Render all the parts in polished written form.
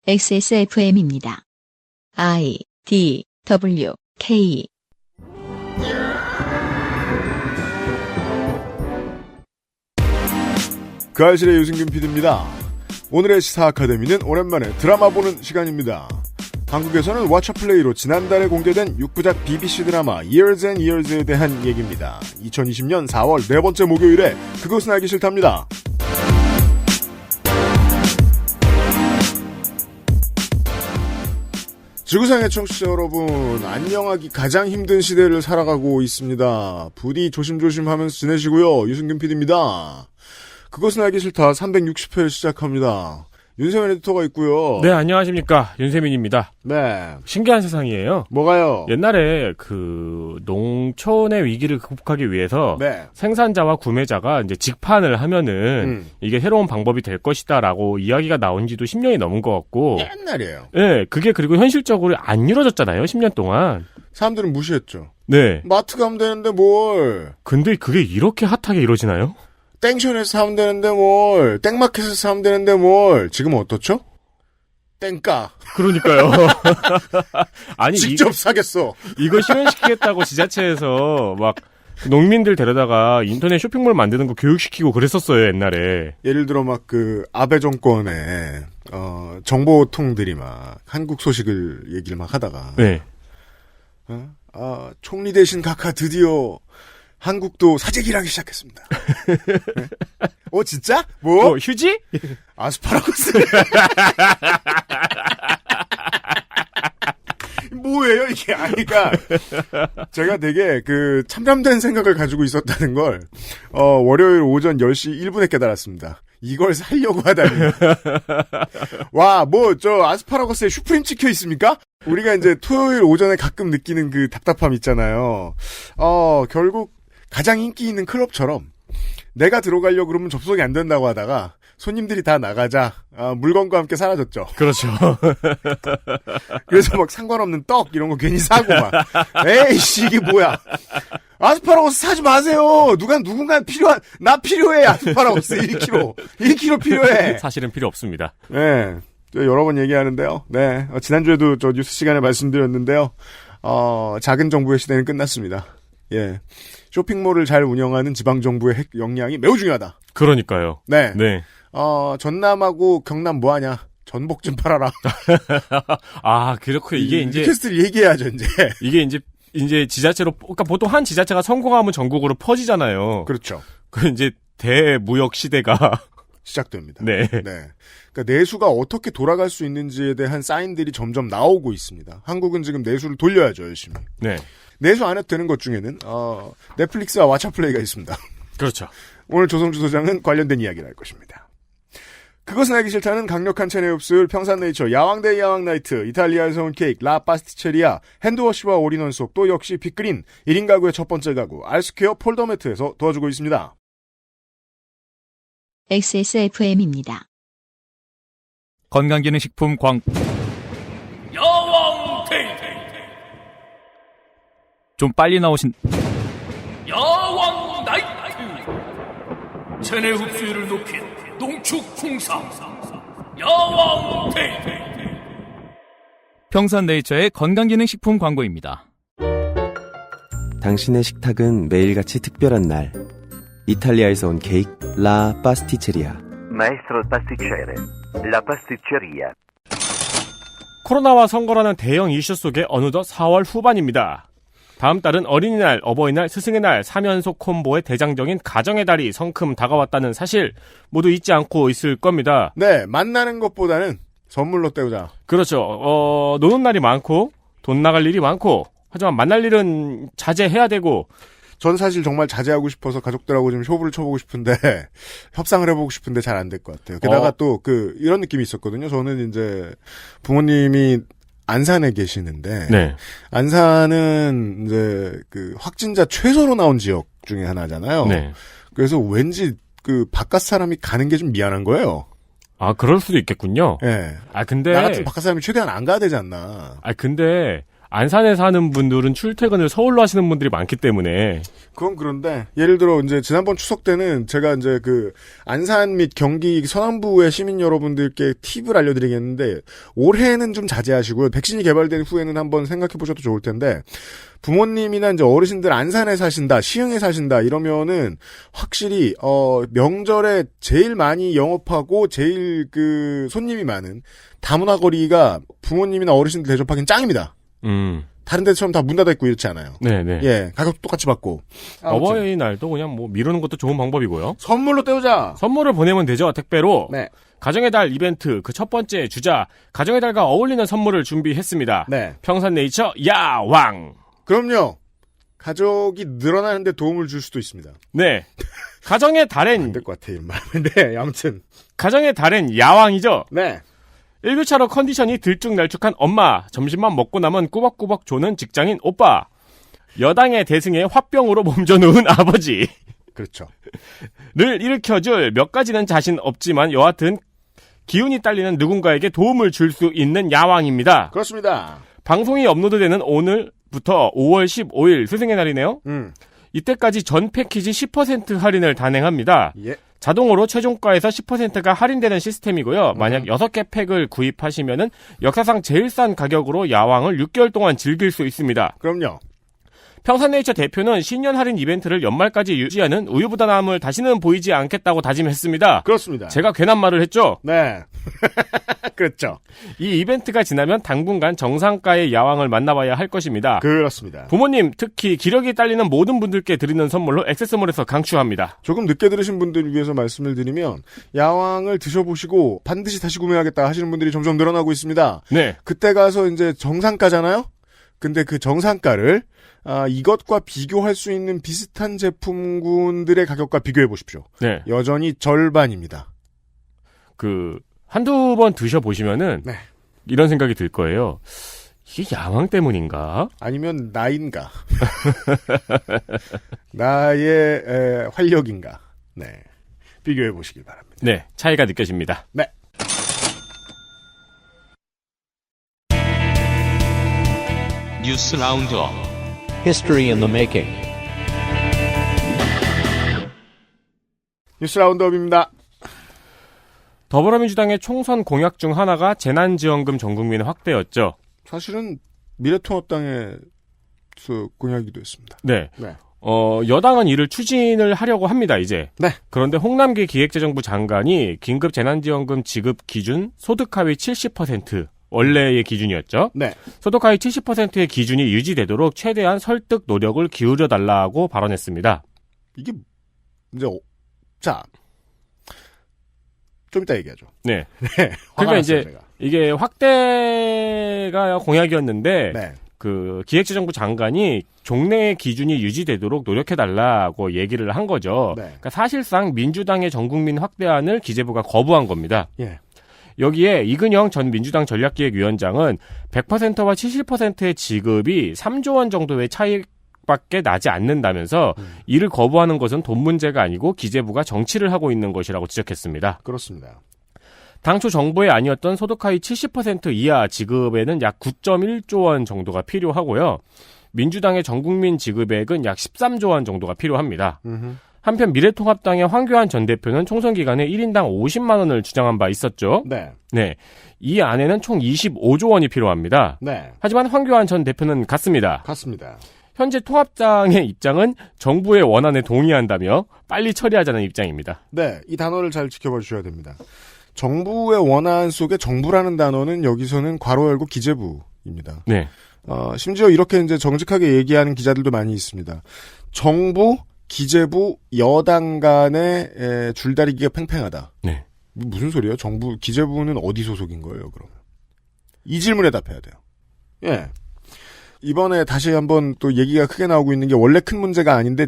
XSFM입니다. I, D, W, K. 그 알실의 유승균 PD입니다. 오늘의 시사 아카데미는 오랜만에 드라마 보는 시간입니다. 한국에서는 왓챠플레이로 지난달에 공개된 6부작 BBC 드라마 Years and Years에 대한 얘기입니다. 2020년 4월 네 번째 목요일에 그것은 알기 싫답니다. 지구상의 청취자 여러분, 안녕하기 가장 힘든 시대를 살아가고 있습니다. 부디 조심조심 하면서 지내시고요. 유승균 PD입니다. 그것은 알기 싫다 360회 시작합니다. 윤세민 에디터가 있고요. 네, 안녕하십니까. 윤세민입니다. 네. 신기한 세상이에요. 뭐가요? 옛날에 농촌의 위기를 극복하기 위해서 네. 생산자와 구매자가 이제 직판을 하면은 이게 새로운 방법이 될 것이다라고 이야기가 나온 지도 10년이 넘은 것 같고. 옛날이에요. 네, 그게 그리고 현실적으로 안 이루어졌잖아요. 10년 동안. 사람들은 무시했죠. 네. 마트 가면 되는데 뭘. 근데 그게 이렇게 핫하게 이루어지나요? 땡션에서 사면 되는데 뭘. 땡마켓에서 사면 되는데 뭘. 지금은 어떻죠? 땡가. 그러니까요. 아니, 직접 사겠어. 이거 실현시키겠다고 지자체에서 막 농민들 데려다가 인터넷 쇼핑몰 만드는 거 교육시키고 그랬었어요, 옛날에. 예를 들어 아베 정권의 정보통들이 막 한국 소식을 얘기를 막 하다가 네. 총리 대신 각하 드디어 한국도 사재기를 하기 시작했습니다. 네? 진짜? 뭐? 휴지? 아스파라거스. 뭐예요, 이게? 그러니까, 제가 되게 참람된 생각을 가지고 있었다는 걸, 월요일 오전 10시 1분에 깨달았습니다. 이걸 살려고 하다니. 와, 아스파라거스에 슈프림 찍혀 있습니까? 우리가 이제 토요일 오전에 가끔 느끼는 그 답답함 있잖아요. 결국, 가장 인기 있는 클럽처럼 내가 들어가려고 그러면 접속이 안 된다고 하다가 손님들이 다 나가자 물건과 함께 사라졌죠. 그렇죠. 그래서 상관없는 떡 이런 거 괜히 사고 막 에이씨 이게 뭐야. 아스파라거스 사지 마세요. 누군가 나 필요해. 아스파라거스 1kg 필요해. 사실은 필요 없습니다. 네. 여러 번 얘기하는데요. 네. 지난주에도 저 뉴스 시간에 말씀드렸는데요. 작은 정부의 시대는 끝났습니다. 예. 쇼핑몰을 잘 운영하는 지방정부의 핵 역량이 매우 중요하다. 그러니까요. 네. 네. 전남하고 경남 뭐하냐. 전복 좀 팔아라. 그렇고 이게 이제. 캐스트를 얘기해야죠, 이제. 이게 이제 지자체로, 그러니까 보통 한 지자체가 성공하면 전국으로 퍼지잖아요. 그렇죠. 이제 대무역 시대가. 시작됩니다. 네. 네. 그러니까 내수가 어떻게 돌아갈 수 있는지에 대한 사인들이 점점 나오고 있습니다. 한국은 지금 내수를 돌려야죠, 열심히. 네. 내수 안 해도 되는 것 중에는 넷플릭스와 왓챠플레이가 있습니다. 그렇죠. 오늘 조성주 소장은 관련된 이야기를 할 것입니다. 그것은 알기 싫다는 강력한 체내 흡수율 평산네이처 야왕데이 야왕나이트 이탈리아에서 온 케이크 라 파스티체리아 핸드워시와 올인원 속 또 역시 빅그린 1인 가구의 첫 번째 가구 알스퀘어 폴더매트에서 도와주고 있습니다. XSFM입니다. 건강기능식품 야왕데이 좀 빨리 나오신 야왕나이트 체내 흡수율을 높인 농축 홍삼 야왕데이 평산네이처의 건강기능식품 광고입니다. 당신의 식탁은 매일같이 특별한 날. 이탈리아에서 온 케이크 라 파스티체리아. Maestro pasticcere, la pasticceria. 코로나와 선거라는 대형 이슈 속에 어느덧 4월 후반입니다. 다음 달은 어린이날, 어버이날, 스승의 날 3연속 콤보의 대장정인 가정의 달이 성큼 다가왔다는 사실 모두 잊지 않고 있을 겁니다. 네, 만나는 것보다는 선물로 때우자. 그렇죠. 노는 날이 많고 돈 나갈 일이 많고 하지만 만날 일은 자제해야 되고 전 사실 정말 자제하고 싶어서 가족들하고 좀 쇼부를 쳐보고 싶은데 협상을 해보고 싶은데 잘 안 될 것 같아요. 게다가 또 이런 느낌이 있었거든요. 저는 이제 부모님이 안산에 계시는데 네. 안산은 이제 확진자 최소로 나온 지역 중에 하나잖아요. 네. 그래서 왠지 바깥 사람이 가는 게 좀 미안한 거예요. 그럴 수도 있겠군요. 예. 근데 나 같은 바깥 사람이 최대한 안 가야 되지 않나. 근데 안산에 사는 분들은 출퇴근을 서울로 하시는 분들이 많기 때문에 그건 그런데 예를 들어 이제 지난번 추석 때는 제가 이제 그 안산 및 경기 서남부의 시민 여러분들께 팁을 알려드리겠는데 올해는 좀 자제하시고요. 백신이 개발된 후에는 한번 생각해 보셔도 좋을 텐데 부모님이나 이제 어르신들 안산에 사신다, 시흥에 사신다 이러면은 확실히 명절에 제일 많이 영업하고 제일 그 손님이 많은 다문화 거리가 부모님이나 어르신들 대접하기는 짱입니다. 다른 데처럼 다 문 닫아 있고 이렇지 않아요. 네네. 예, 가격도 똑같이 받고. 어버이날도 그냥 뭐 미루는 것도 좋은 방법이고요. 선물로 때우자. 선물을 보내면 되죠. 택배로. 네. 가정의 달 이벤트 그 첫 번째 주자 가정의 달과 어울리는 선물을 준비했습니다. 네. 평산네이처 야왕. 그럼요. 가족이 늘어나는데 도움을 줄 수도 있습니다. 네. 가정의 달엔 안 될 것 같아, 이 말. 네, 아무튼. 가정의 달엔 야왕이죠. 네. 일교차로 컨디션이 들쭉날쭉한 엄마, 점심만 먹고 나면 꾸벅꾸벅 조는 직장인 오빠, 여당의 대승에 화병으로 몸져놓은 아버지. 그렇죠. 를 일으켜줄 몇 가지는 자신 없지만 여하튼 기운이 딸리는 누군가에게 도움을 줄 수 있는 야왕입니다. 그렇습니다. 방송이 업로드되는 오늘부터 5월 15일 스승의 날이네요. 이때까지 전 패키지 10% 할인을 단행합니다. 예. 자동으로 최종가에서 10%가 할인되는 시스템이고요. 만약 6개 팩을 구입하시면은 역사상 제일 싼 가격으로 야왕을 6개월 동안 즐길 수 있습니다. 그럼요. 평산네이처 대표는 신년 할인 이벤트를 연말까지 유지하는 우유부단함을 다시는 보이지 않겠다고 다짐했습니다. 그렇습니다. 제가 괜한 말을 했죠? 네. 그렇죠. 이 이벤트가 지나면 당분간 정상가의 야왕을 만나봐야 할 것입니다. 그렇습니다. 부모님, 특히 기력이 딸리는 모든 분들께 드리는 선물로 액세스몰에서 강추합니다. 조금 늦게 들으신 분들을 위해서 말씀을 드리면 야왕을 드셔보시고 반드시 다시 구매하겠다 하시는 분들이 점점 늘어나고 있습니다. 네. 그때 가서 이제 정상가잖아요? 근데 그 정상가를 이것과 비교할 수 있는 비슷한 제품군들의 가격과 비교해 보십시오. 네. 여전히 절반입니다. 한두 번 드셔보시면은 네. 이런 생각이 들 거예요. 이게 야왕 때문인가? 아니면 나인가? 나의 활력인가? 네. 비교해 보시길 바랍니다. 네. 차이가 느껴집니다. 네. 뉴스 라운드업 History in the making. 뉴스 라운드업입니다. 더불어민주당의 총선 공약 중 하나가 재난지원금 전국민 확대였죠. 사실은 미래통합당의 공약이기도 했습니다. 네. 네. 여당은 이를 추진을 하려고 합니다, 이제. 네. 그런데 홍남기 기획재정부 장관이 긴급 재난지원금 지급 기준 소득 하위 70%, 원래의 기준이었죠. 네. 소득 하위 70%의 기준이 유지되도록 최대한 설득 노력을 기울여달라고 발언했습니다. 이게, 이제, 좀 이따 얘기하죠. 네. 네. 그러니까 이제, 제가. 이게 확대가 공약이었는데, 네. 기획재정부 장관이 종래의 기준이 유지되도록 노력해달라고 얘기를 한 거죠. 네. 그러니까 사실상 민주당의 전국민 확대안을 기재부가 거부한 겁니다. 예. 여기에 이근영 전 민주당 전략기획위원장은 100%와 70%의 지급이 3조 원 정도의 차이밖에 나지 않는다면서 이를 거부하는 것은 돈 문제가 아니고 기재부가 정치를 하고 있는 것이라고 지적했습니다. 그렇습니다. 당초 정부의 아니었던 소득 하위 70% 이하 지급에는 약 9.1조 원 정도가 필요하고요. 민주당의 전국민 지급액은 약 13조 원 정도가 필요합니다. 한편 미래통합당의 황교안 전 대표는 총선 기간에 1인당 50만 원을 주장한 바 있었죠. 네. 네. 이 안에는 총 25조 원이 필요합니다. 네. 하지만 황교안 전 대표는 같습니다. 같습니다. 현재 통합당의 입장은 정부의 원안에 동의한다며 빨리 처리하자는 입장입니다. 네. 이 단어를 잘 지켜봐 주셔야 됩니다. 정부의 원안 속에 정부라는 단어는 여기서는 괄호 열고 기재부입니다. 네. 심지어 이렇게 이제 정직하게 얘기하는 기자들도 많이 있습니다. 정부, 기재부, 여당 간의 줄다리기가 팽팽하다. 네. 무슨 소리예요? 정부, 기재부는 어디 소속인 거예요, 그러면? 이 질문에 답해야 돼요. 예. 이번에 다시 한번 또 얘기가 크게 나오고 있는 게 원래 큰 문제가 아닌데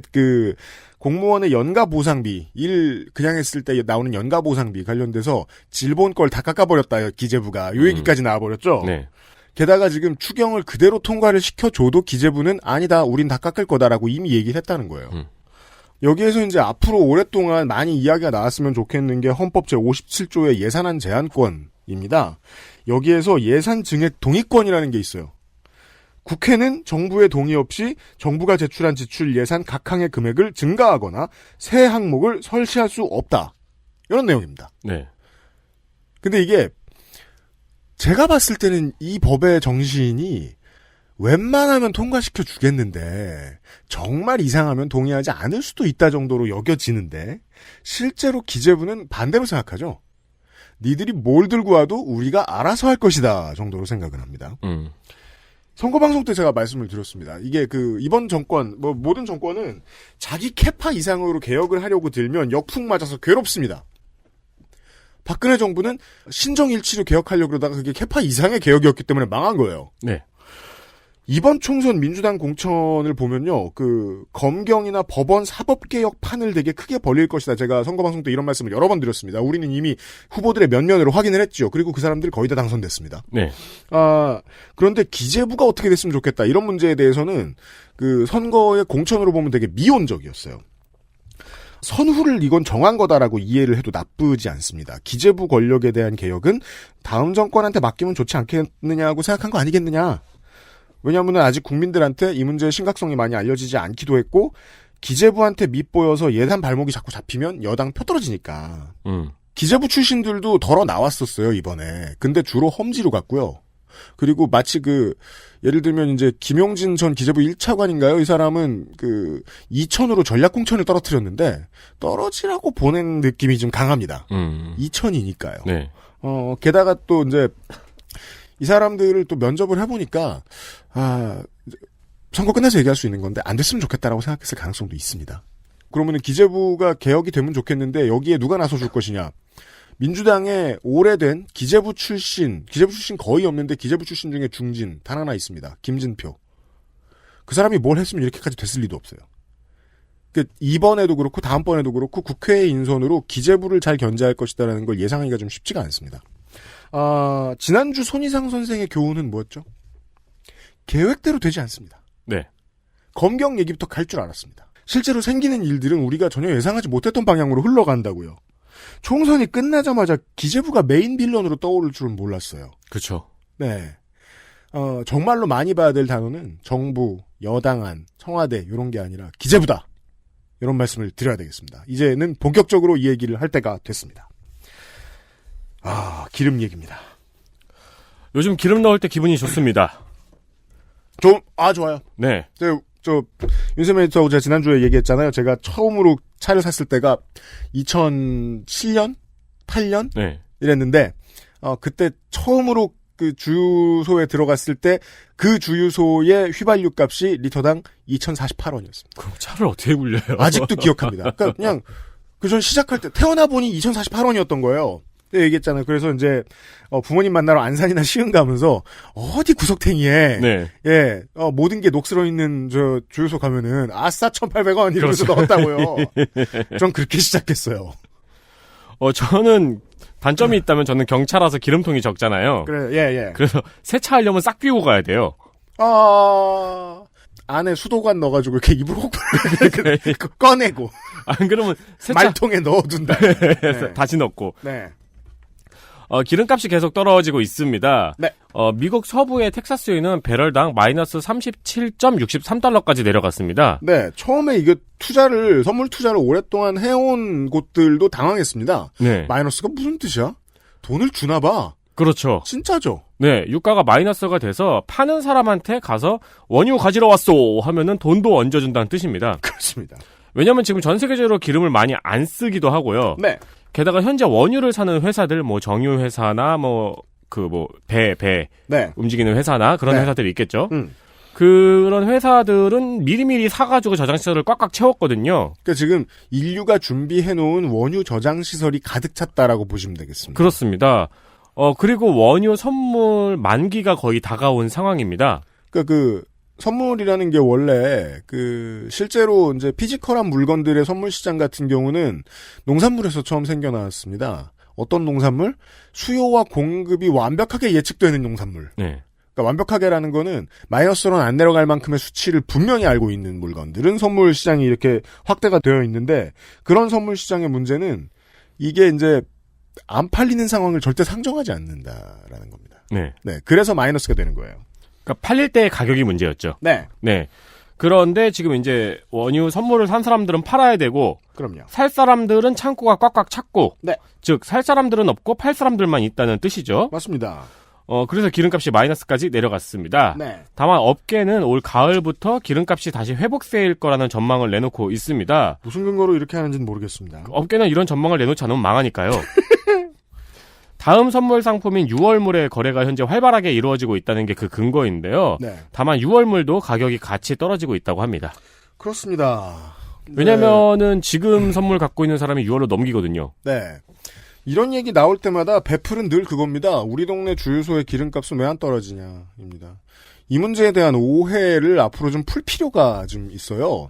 공무원의 연가 보상비, 일 그냥 했을 때 나오는 연가 보상비 관련돼서 일본 걸 다 깎아버렸다, 기재부가. 요 얘기까지 나와버렸죠? 네. 게다가 지금 추경을 그대로 통과를 시켜줘도 기재부는 아니다, 우린 다 깎을 거다라고 이미 얘기를 했다는 거예요. 여기에서 이제 앞으로 오랫동안 많이 이야기가 나왔으면 좋겠는 게 헌법 제57조의 예산안 제한권입니다. 여기에서 예산 증액 동의권이라는 게 있어요. 국회는 정부의 동의 없이 정부가 제출한 지출 예산 각 항의 금액을 증가하거나 새 항목을 설치할 수 없다. 이런 내용입니다. 네. 근데 이게 제가 봤을 때는 이 법의 정신이 웬만하면 통과시켜 주겠는데 정말 이상하면 동의하지 않을 수도 있다 정도로 여겨지는데 실제로 기재부는 반대로 생각하죠. 니들이 뭘 들고 와도 우리가 알아서 할 것이다 정도로 생각을 합니다. 선거방송 때 제가 말씀을 드렸습니다. 이게 이번 정권, 모든 정권은 자기 캐파 이상으로 개혁을 하려고 들면 역풍 맞아서 괴롭습니다. 박근혜 정부는 신정일치로 개혁하려고 그러다가 그게 캐파 이상의 개혁이었기 때문에 망한 거예요. 네. 이번 총선 민주당 공천을 보면요, 검경이나 법원 사법개혁 판을 되게 크게 벌릴 것이다. 제가 선거방송 때 이런 말씀을 여러 번 드렸습니다. 우리는 이미 후보들의 면면으로 확인을 했죠. 그리고 그 사람들이 거의 다 당선됐습니다. 네. 그런데 기재부가 어떻게 됐으면 좋겠다. 이런 문제에 대해서는 선거의 공천으로 보면 되게 미온적이었어요. 선후를 이건 정한 거다라고 이해를 해도 나쁘지 않습니다. 기재부 권력에 대한 개혁은 다음 정권한테 맡기면 좋지 않겠느냐고 생각한 거 아니겠느냐. 왜냐하면 아직 국민들한테 이 문제의 심각성이 많이 알려지지 않기도 했고 기재부한테 밑보여서 예산 발목이 자꾸 잡히면 여당 표 떨어지니까. 기재부 출신들도 덜어 나왔었어요 이번에. 근데 주로 험지로 갔고요. 그리고 마치 예를 들면 이제 김용진 전 기재부 1차관인가요? 이 사람은 이천으로 전략공천을 떨어뜨렸는데 떨어지라고 보낸 느낌이 좀 강합니다. 이천이니까요. 네. 게다가 또 이제 이 사람들을 또 면접을 해보니까 선거 끝나서 얘기할 수 있는 건데 안 됐으면 좋겠다라고 생각했을 가능성도 있습니다. 그러면은 기재부가 개혁이 되면 좋겠는데 여기에 누가 나서줄 것이냐? 민주당의 오래된 기재부 출신 거의 없는데 기재부 출신 중에 중진 단 하나 있습니다. 김진표. 그 사람이 뭘 했으면 이렇게까지 됐을 리도 없어요. 이번에도 그렇고 다음번에도 그렇고 국회의 인선으로 기재부를 잘 견제할 것이다라는 걸 예상하기가 좀 쉽지가 않습니다. 지난주 손희상 선생의 교훈은 뭐였죠? 계획대로 되지 않습니다. 네. 검경 얘기부터 갈 줄 알았습니다. 실제로 생기는 일들은 우리가 전혀 예상하지 못했던 방향으로 흘러간다고요. 총선이 끝나자마자 기재부가 메인 빌런으로 떠오를 줄은 몰랐어요. 그렇죠. 네. 정말로 많이 봐야 될 단어는 정부, 여당안, 청와대 이런 게 아니라 기재부다. 이런 말씀을 드려야 되겠습니다. 이제는 본격적으로 이 얘기를 할 때가 됐습니다. 기름 얘기입니다. 요즘 기름 넣을 때 기분이 좋습니다. 좋아요. 네. 윤세민 에디터하고 제가 지난주에 얘기했잖아요. 제가 처음으로 차를 샀을 때가 2007년? 8년? 네. 이랬는데, 그때 처음으로 주유소에 들어갔을 때 그 주유소의 휘발유 값이 리터당 2,048원이었습니다. 그럼 차를 어떻게 굴려요? 아직도 기억합니다. 그냥, 전 시작할 때 태어나 보니 2,048원이었던 거예요. 얘기했잖아요. 그래서 이제 부모님 만나러 안산이나 시흥 가면서 어디 구석탱이에 네. 모든 게 녹슬어 있는 주유소 가면은 아싸 1,800원 이러면서 넣었다고요. 전 그렇게 시작했어요. 저는 단점이 있다면 저는 경차라서 기름통이 적잖아요. 그래, 예. 그래서 세차하려면 싹 비우고 가야 돼요. 안에 수도관 넣어가지고 이렇게 입을 혹 꺼내고. 안 그러면 말통에 넣어둔다. 네. 다시 넣고. 네. 기름값이 계속 떨어지고 있습니다. 네. 미국 서부의 텍사스유는 배럴당 마이너스 37.63달러까지 내려갔습니다. 네. 처음에 선물 투자를 오랫동안 해온 곳들도 당황했습니다. 네. 마이너스가 무슨 뜻이야? 돈을 주나 봐. 그렇죠. 진짜죠. 네. 유가가 마이너스가 돼서 파는 사람한테 가서 원유 가지러 왔소 하면은 돈도 얹어준다는 뜻입니다. 그렇습니다. 왜냐면 지금 전 세계적으로 기름을 많이 안 쓰기도 하고요. 네. 게다가 현재 원유를 사는 회사들, 정유 회사나 배 네. 움직이는 회사나 그런 네. 회사들이 있겠죠. 그런 회사들은 미리미리 사가지고 저장시설을 꽉꽉 채웠거든요. 그러니까 지금 인류가 준비해놓은 원유 저장시설이 가득 찼다라고 보시면 되겠습니다. 그렇습니다. 그리고 원유 선물 만기가 거의 다가온 상황입니다. 그러니까 선물이라는 게 원래 실제로 이제 피지컬한 물건들의 선물 시장 같은 경우는 농산물에서 처음 생겨났습니다. 어떤 농산물? 수요와 공급이 완벽하게 예측되는 농산물. 네. 그러니까 완벽하게라는 거는 마이너스로는 안 내려갈 만큼의 수치를 분명히 알고 있는 물건들은 선물 시장이 이렇게 확대가 되어 있는데 그런 선물 시장의 문제는 이게 이제 안 팔리는 상황을 절대 상정하지 않는다라는 겁니다. 네. 네. 그래서 마이너스가 되는 거예요. 그러니까 팔릴 때의 가격이 문제였죠. 네. 네. 그런데 지금 이제 원유 선물을 산 사람들은 팔아야 되고 그럼요. 살 사람들은 창고가 꽉꽉 찼고 네. 즉 살 사람들은 없고 팔 사람들만 있다는 뜻이죠. 맞습니다. 그래서 기름값이 마이너스까지 내려갔습니다. 네. 다만 업계는 올 가을부터 기름값이 다시 회복세일 거라는 전망을 내놓고 있습니다. 무슨 근거로 이렇게 하는지는 모르겠습니다. 업계는 이런 전망을 내놓지 않으면 망하니까요. 다음 선물 상품인 6월물의 거래가 현재 활발하게 이루어지고 있다는 게 그 근거인데요. 네. 다만 6월물도 가격이 같이 떨어지고 있다고 합니다. 그렇습니다. 왜냐면은 지금 선물 갖고 있는 사람이 6월로 넘기거든요. 네. 이런 얘기 나올 때마다 베풀은 늘 그겁니다. 우리 동네 주유소의 기름값은 왜 안 떨어지냐입니다. 이 문제에 대한 오해를 앞으로 좀 풀 필요가 좀 있어요.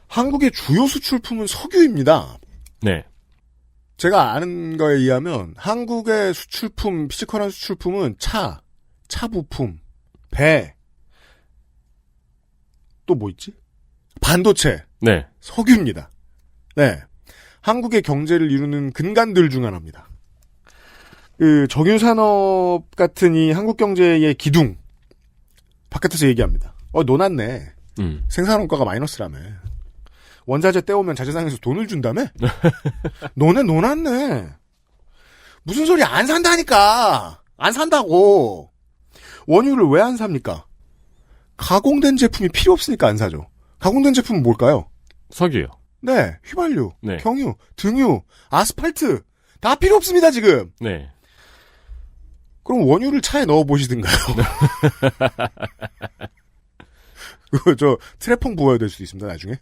한국의 주요 수출품은 석유입니다. 네. 제가 아는 거에 의하면 한국의 수출품, 피지컬한 수출품은 차 부품, 배, 또 뭐 있지? 반도체, 네. 석유입니다. 네. 한국의 경제를 이루는 근간들 중 하나입니다. 그 정유산업 같은 이 한국 경제의 기둥 바깥에서 얘기합니다. 노났네. 생산원가가 마이너스라며. 원자재 떼오면 자재상에서 돈을 준다며? 너네 노났네. 무슨 소리 안 산다니까. 안 산다고. 원유를 왜 안 삽니까? 가공된 제품이 필요 없으니까 안 사죠. 가공된 제품은 뭘까요? 석유요. 네, 휘발유, 네. 경유, 등유, 아스팔트 다 필요 없습니다 지금. 네. 그럼 원유를 차에 넣어 보시든가요. 그거 트레퐁 부어야 될 수도 있습니다 나중에.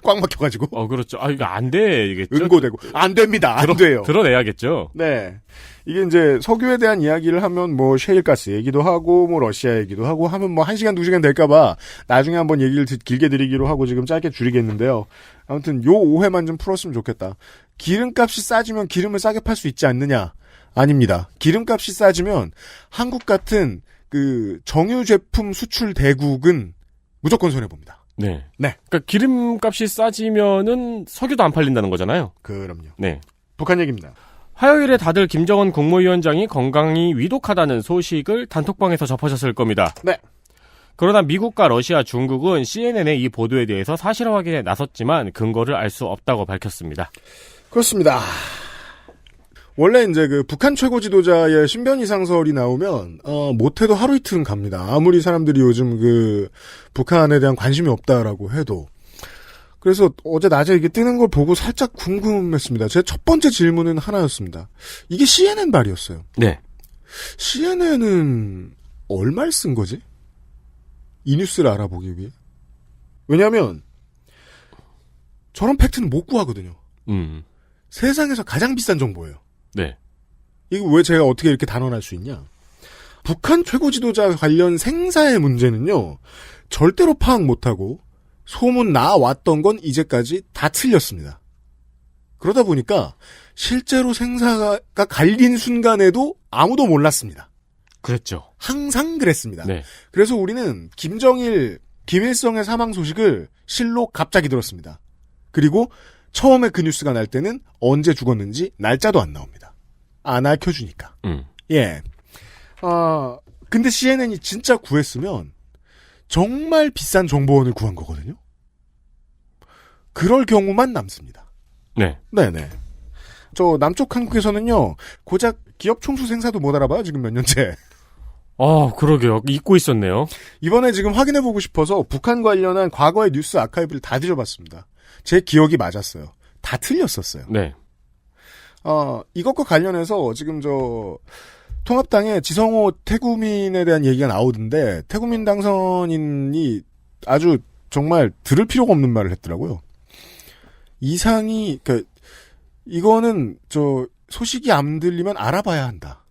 꽉 막혀가지고. 그렇죠. 이거 안 되겠죠. 은고되고 안 됩니다. 안 돼요. 드러내야겠죠. 네. 이게 이제 석유에 대한 이야기를 하면 뭐 셰일가스 얘기도 하고 뭐 러시아 얘기도 하고 하면 뭐 1시간 2시간 될까봐 나중에 한번 얘기를 길게 드리기로 하고 지금 짧게 줄이겠는데요. 아무튼 요 오해만 좀 풀었으면 좋겠다. 기름값이 싸지면 기름을 싸게 팔 수 있지 않느냐? 아닙니다. 기름값이 싸지면 한국 같은 그 정유 제품 수출 대국은 무조건 손해 봅니다. 네. 네. 그러니까 기름값이 싸지면은 석유도 안 팔린다는 거잖아요. 그럼요. 네. 북한 얘기입니다. 화요일에 다들 김정은 국무위원장이 건강이 위독하다는 소식을 단톡방에서 접하셨을 겁니다. 네. 그러나 미국과 러시아, 중국은 CNN의 이 보도에 대해서 사실 확인에 나섰지만 근거를 알 수 없다고 밝혔습니다. 그렇습니다. 원래 이제 그 북한 최고 지도자의 신변 이상설이 나오면 못해도 하루 이틀은 갑니다. 아무리 사람들이 요즘 그 북한에 대한 관심이 없다라고 해도. 그래서 어제 낮에 이게 뜨는 걸 보고 살짝 궁금했습니다. 제 첫 번째 질문은 하나였습니다. 이게 CNN 발이었어요. 네. CNN은 얼마를 쓴 거지? 이 뉴스를 알아보기 위해. 왜냐하면 저런 팩트는 못 구하거든요. 세상에서 가장 비싼 정보예요. 네. 이거 왜 제가 어떻게 이렇게 단언할 수 있냐? 북한 최고 지도자 관련 생사의 문제는요. 절대로 파악 못하고 소문 나왔던 건 이제까지 다 틀렸습니다. 그러다 보니까 실제로 생사가 갈린 순간에도 아무도 몰랐습니다. 그랬죠. 항상 그랬습니다. 네. 그래서 우리는 김일성의 사망 소식을 실로 갑자기 들었습니다. 그리고 처음에 그 뉴스가 날 때는 언제 죽었는지 날짜도 안 나옵니다. 안 알려주니까. 예. 근데 CNN이 진짜 구했으면 정말 비싼 정보원을 구한 거거든요. 그럴 경우만 남습니다. 네. 네네. 저 남쪽 한국에서는요. 고작 기업 총수 생사도 못 알아봐요. 지금 몇 년째. 그러게요. 잊고 있었네요. 이번에 지금 확인해보고 싶어서 북한 관련한 과거의 뉴스 아카이브를 다 뒤져봤습니다. 제 기억이 맞았어요. 다 틀렸었어요. 네. 이것과 관련해서 지금 통합당의 지성호 태구민에 대한 얘기가 나오던데 태구민 당선인이 아주 정말 들을 필요가 없는 말을 했더라고요. 이거는 소식이 안 들리면 알아봐야 한다.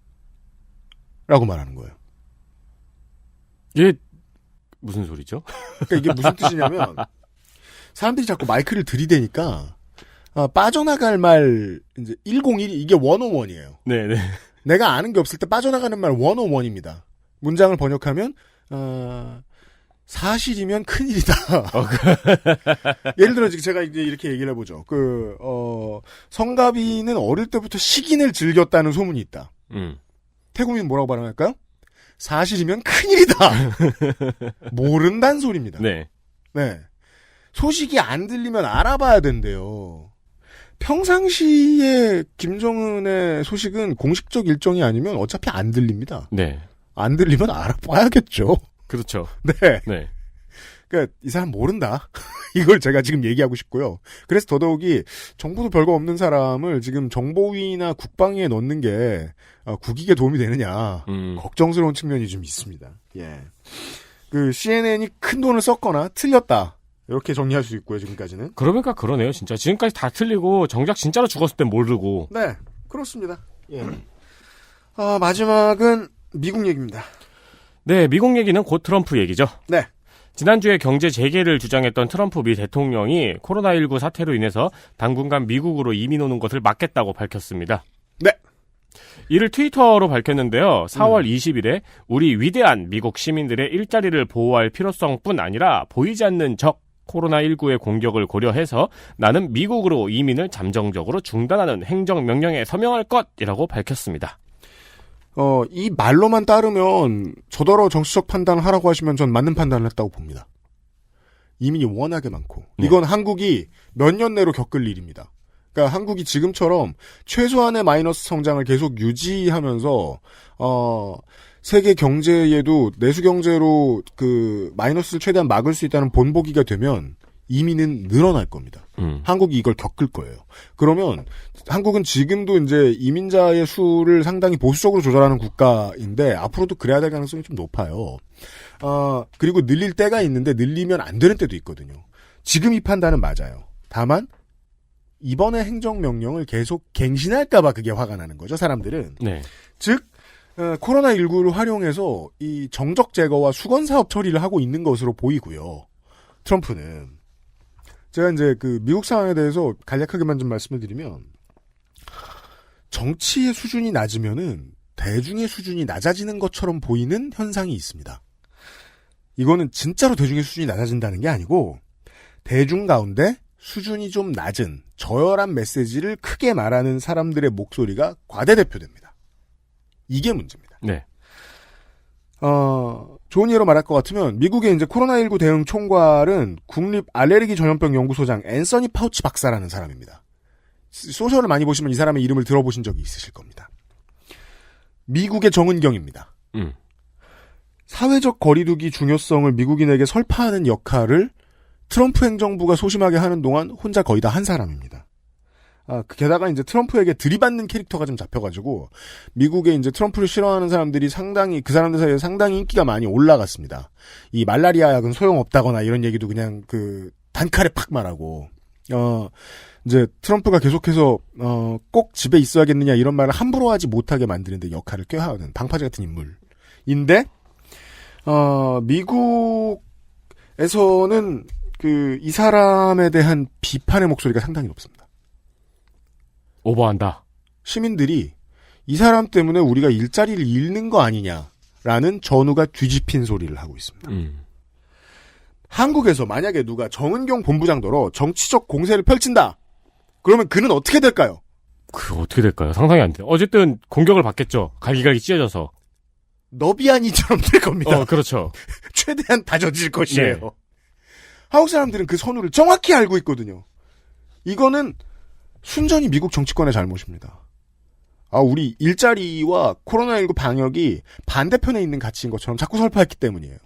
라고 말하는 거예요. 이게 무슨 소리죠? 그러니까 이게 무슨 뜻이냐면 사람들이 자꾸 마이크를 들이대니까 빠져나갈 말 이제 101이 이게 101이에요. 네네. 내가 아는 게 없을 때 빠져나가는 말 101입니다. 문장을 번역하면 사실이면 큰일이다. 예를 들어 제가 이제 이렇게 얘기를 해보죠. 성가비는 어릴 때부터 식인을 즐겼다는 소문이 있다. 태국민 뭐라고 발언할까요? 사실이면 큰일이다. 모른단 소리입니다. 네. 네. 소식이 안 들리면 알아봐야 된대요. 평상시에 김정은의 소식은 공식적 일정이 아니면 어차피 안 들립니다. 네. 안 들리면 알아봐야겠죠. 그렇죠. 네. 네. 그러니까 이 사람 모른다. 이걸 제가 지금 얘기하고 싶고요. 그래서 더더욱이 정보도 별거 없는 사람을 지금 정보위나 국방위에 넣는 게 국익에 도움이 되느냐 걱정스러운 측면이 좀 있습니다. 예. 그 CNN이 큰 돈을 썼거나 틀렸다. 이렇게 정리할 수 있고요, 지금까지는. 그러니까 그러네요, 진짜. 지금까지 다 틀리고, 정작 진짜로 죽었을 땐 모르고. 네, 그렇습니다. 예. 마지막은 미국 얘기입니다. 네, 미국 얘기는 곧 트럼프 얘기죠. 네. 지난주에 경제 재개를 주장했던 트럼프 미 대통령이 코로나19 사태로 인해서 당분간 미국으로 이민 오는 것을 막겠다고 밝혔습니다. 네. 이를 트위터로 밝혔는데요. 4월 20일에 우리 위대한 미국 시민들의 일자리를 보호할 필요성뿐 아니라 보이지 않는 적, 코로나19의 공격을 고려해서 나는 미국으로 이민을 잠정적으로 중단하는 행정명령에 서명할 것이라고 밝혔습니다. 이 말로만 따르면 저더러 정치적 판단을 하라고 하시면 전 맞는 판단을 했다고 봅니다. 이민이 워낙에 많고. 이건 한국이 몇 년 내로 겪을 일입니다. 그러니까 한국이 지금처럼 최소한의 마이너스 성장을 계속 유지하면서 세계 경제에도 내수 경제로 그 마이너스를 최대한 막을 수 있다는 본보기가 되면 이민은 늘어날 겁니다. 한국이 이걸 겪을 거예요. 그러면 한국은 지금도 이제 이민자의 수를 상당히 보수적으로 조절하는 국가인데 앞으로도 그래야 될 가능성이 좀 높아요. 그리고 늘릴 때가 있는데 늘리면 안 되는 때도 있거든요. 지금 이 판단은 맞아요. 다만 이번에 행정명령을 계속 갱신할까봐 그게 화가 나는 거죠, 사람들은. 네. 즉 코로나19를 활용해서 이 정적 제거와 수건 사업 처리를 하고 있는 것으로 보이고요. 트럼프는 제가 이제 그 미국 상황에 대해서 간략하게만 좀 말씀을 드리면 정치의 수준이 낮으면은 대중의 수준이 낮아지는 것처럼 보이는 현상이 있습니다. 이거는 진짜로 대중의 수준이 낮아진다는 게 아니고 대중 가운데 수준이 좀 낮은 저열한 메시지를 크게 말하는 사람들의 목소리가 과대대표됩니다. 이게 문제입니다. 네. 좋은 예로 말할 것 같으면 미국의 이제 코로나19 대응 총괄은 국립 알레르기 전염병 연구소장 앤서니 파우치 박사라는 사람입니다. 소설을 많이 보시면 이 사람의 이름을 들어보신 적이 있으실 겁니다. 미국의 정은경입니다. 사회적 거리두기 중요성을 미국인에게 설파하는 역할을 트럼프 행정부가 소심하게 하는 동안 혼자 거의 다 한 사람입니다. 게다가 이제 트럼프에게 들이받는 캐릭터가 좀 잡혀가지고 미국에 이제 트럼프를 싫어하는 사람들이 상당히 그 사람들 사이에 상당히 인기가 많이 올라갔습니다. 이 말라리아 약은 소용없다거나 이런 얘기도 그냥 그 단칼에 팍 말하고 이제 트럼프가 계속해서 꼭 집에 있어야겠느냐 이런 말을 함부로 하지 못하게 만드는데 역할을 꾀하는 방파제 같은 인물인데 미국에서는 이 사람에 대한 비판의 목소리가 상당히 높습니다. 오버한다. 시민들이 이 사람 때문에 우리가 일자리를 잃는 거 아니냐라는 전우가 뒤집힌 소리를 하고 있습니다. 한국에서 만약에 누가 정은경 본부장더러 정치적 공세를 펼친다. 그러면 그는 어떻게 될까요? 어떻게 될까요? 상상이 안 돼요. 어쨌든 공격을 받겠죠. 갈기갈기 찢어져서. 너비아니처럼 될 겁니다. 그렇죠. 최대한 다져질 것이에요. 네. 한국 사람들은 그 선우를 정확히 알고 있거든요. 이거는 순전히 미국 정치권의 잘못입니다. 우리 일자리와 코로나19 방역이 반대편에 있는 가치인 것처럼 자꾸 설파했기 때문이에요.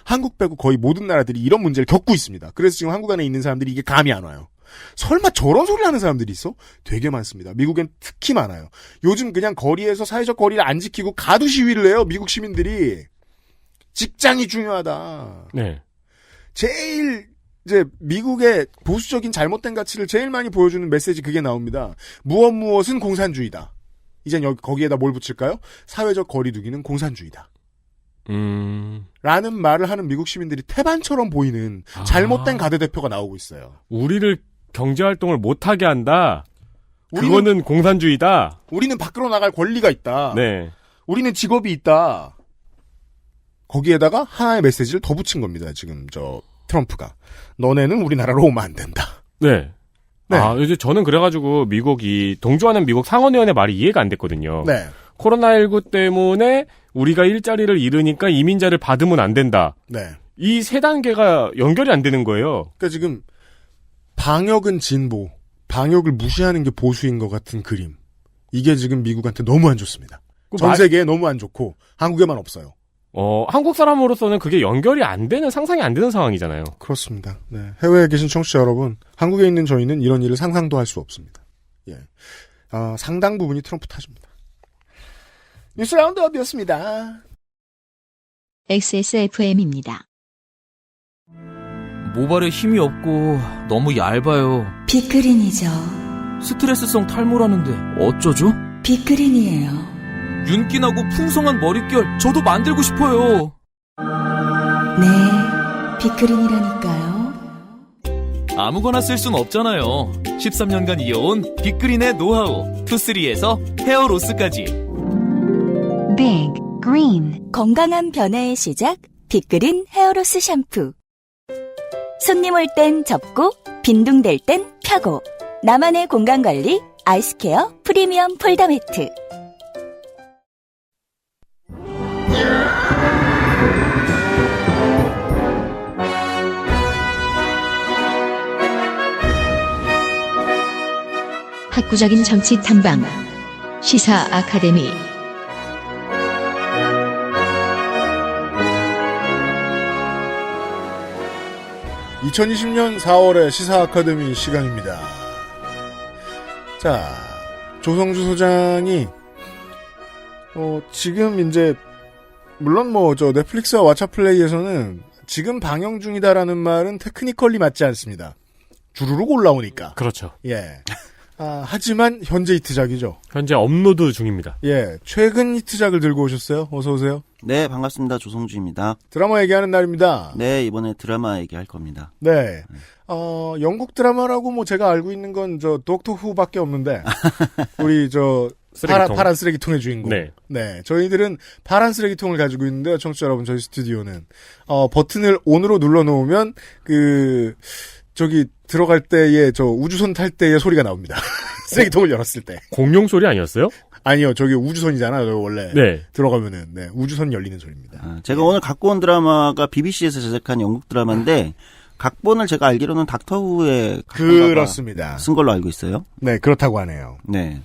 한국 빼고 거의 모든 나라들이 이런 문제를 겪고 있습니다. 그래서 지금 한국 안에 있는 사람들이 이게 감이 안 와요. 설마 저런 소리 하는 사람들이 있어? 되게 많습니다. 미국엔 특히 많아요. 요즘 그냥 거리에서 사회적 거리를 안 지키고 가두 시위를 해요. 미국 시민들이. 직장이 중요하다. 네. 제일 이제 미국의 보수적인 잘못된 가치를 제일 많이 보여주는 메시지 그게 나옵니다. 무엇은 공산주의다. 이젠 거기에다 뭘 붙일까요? 사회적 거리두기는 공산주의다. 라는 말을 하는 미국 시민들이 태반처럼 보이는 잘못된 가대대표가 나오고 있어요. 우리를 경제활동을 못하게 한다? 그거는 공산주의다? 우리는 밖으로 나갈 권리가 있다. 네. 우리는 직업이 있다. 거기에다가 하나의 메시지를 더 붙인 겁니다. 지금 트럼프가. 너네는 우리나라로 오면 안 된다. 네. 네. 이제 저는 그래가지고 동조하는 미국 상원의원의 말이 이해가 안 됐거든요. 네. 코로나19 때문에 우리가 일자리를 잃으니까 이민자를 받으면 안 된다. 네. 이 세 단계가 연결이 안 되는 거예요. 그러니까 지금 방역은 진보, 방역을 무시하는 게 보수인 것 같은 그림. 이게 지금 미국한테 너무 안 좋습니다. 전 세계에 너무 안 좋고 한국에만 없어요. 한국 사람으로서는 그게 연결이 안 되는, 상상이 안 되는 상황이잖아요. 그렇습니다. 네. 해외에 계신 청취자 여러분, 한국에 있는 저희는 이런 일을 상상도 할 수 없습니다. 예. 상당 부분이 트럼프 탓입니다. 뉴스 라운드업이었습니다. XSFM입니다. 모발에 힘이 없고 너무 얇아요. 빅그린이죠. 스트레스성 탈모라는데 어쩌죠? 빅그린이에요. 윤기나고 풍성한 머릿결 저도 만들고 싶어요. 네, 빅그린이라니까요. 아무거나 쓸 순 없잖아요. 13년간 이어온 빅그린의 노하우 투쓰리에서 헤어로스까지. 빅 그린 건강한 변화의 시작 빅그린 헤어로스 샴푸. 손님 올 땐 접고 빈둥댈 땐 펴고 나만의 공간관리 아이스케어 프리미엄 폴더 매트. 학구적인 정치 탐방 시사 아카데미. (2020년 4월의) 시사 아카데미 시간입니다. 자, 조성주 소장이 지금 이제 물론 넷플릭스와 왓챠플레이에서는 지금 방영 중이다라는 말은 테크니컬리 맞지 않습니다. 주르륵 올라오니까. 그렇죠. 예. 하지만 현재 히트작이죠. 현재 업로드 중입니다. 예, 최근 히트작을 들고 오셨어요. 어서 오세요. 네, 반갑습니다. 조성주입니다. 드라마 얘기하는 날입니다. 네, 이번에 드라마 얘기할 겁니다. 네. 영국 드라마라고 제가 알고 있는 건 독터 후밖에 없는데 우리 파란 쓰레기통의 주인공. 네. 네. 저희들은 파란 쓰레기통을 가지고 있는데요. 청취자 여러분, 저희 스튜디오는 버튼을 ON으로 눌러 놓으면 들어갈 때의 우주선 탈 때의 소리가 나옵니다. 쓰레기통을 열었을 때. 공룡 소리 아니었어요? 아니요, 저기 우주선이잖아요, 원래. 네. 들어가면은, 네, 우주선 열리는 소리입니다. 제가 오늘 갖고 온 드라마가 BBC에서 제작한 영국 드라마인데, 각본을 제가 알기로는 닥터 후의 그렇습니다. 쓴 걸로 알고 있어요. 네, 그렇다고 하네요. 네.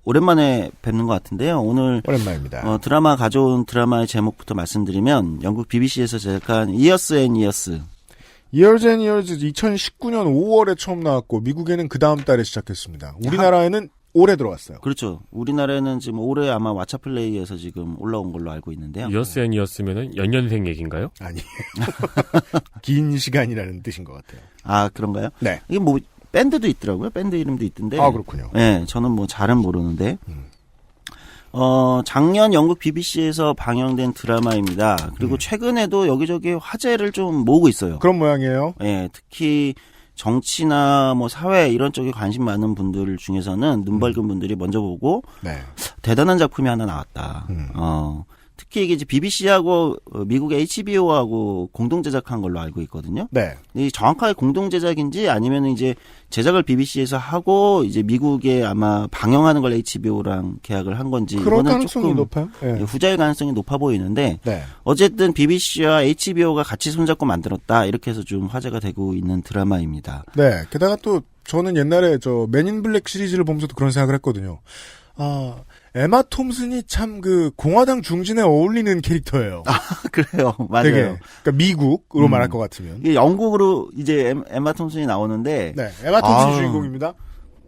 오랜만에 뵙는 것 같은데요. 오늘. 오랜만입니다. 드라마 가져온 드라마의 제목부터 말씀드리면, 영국 BBC에서 제작한 Years and Years. Years and Years 2019년 5월에 처음 나왔고 미국에는 그 다음 달에 시작했습니다. 우리나라에는 올해 들어왔어요. 그렇죠. 우리나라에는 지금 올해 아마 왓챠플레이에서 지금 올라온 걸로 알고 있는데요. Years and Years면은 연년생 얘기인가요? 아니에요. 긴 시간이라는 뜻인 것 같아요. 아, 그런가요? 네. 이게 밴드도 있더라고요. 밴드 이름도 있던데. 아, 그렇군요. 네, 저는 잘은 모르는데. 작년 영국 BBC에서 방영된 드라마입니다. 그리고 최근에도 여기저기 화제를 좀 모으고 있어요. 그런 모양이에요. 네, 특히 정치나 사회 이런 쪽에 관심 많은 분들 중에서는 눈 밝은 분들이 먼저 보고 네. 대단한 작품이 하나 나왔다. 특히 이게 이제 BBC하고 미국의 HBO하고 공동 제작한 걸로 알고 있거든요. 네. 이 정확하게 공동 제작인지 아니면 이제 제작을 BBC에서 하고 이제 미국에 아마 방영하는 걸 HBO랑 계약을 한 건지 그럴 이거는 가능성이 조금 높아요. 네. 후자일 가능성이 높아 보이는데 네. 어쨌든 BBC와 HBO가 같이 손잡고 만들었다 이렇게 해서 좀 화제가 되고 있는 드라마입니다. 네. 게다가 또 저는 옛날에 맨인 블랙 시리즈를 보면서도 그런 생각을 했거든요. 에마 톰슨이 참 공화당 중진에 어울리는 캐릭터예요. 아, 그래요. 맞아요. 되게, 그러니까 미국으로 말할 것 같으면. 이게 영국으로 이제 에마 톰슨이 나오는데. 네. 에마 톰슨이 주인공입니다.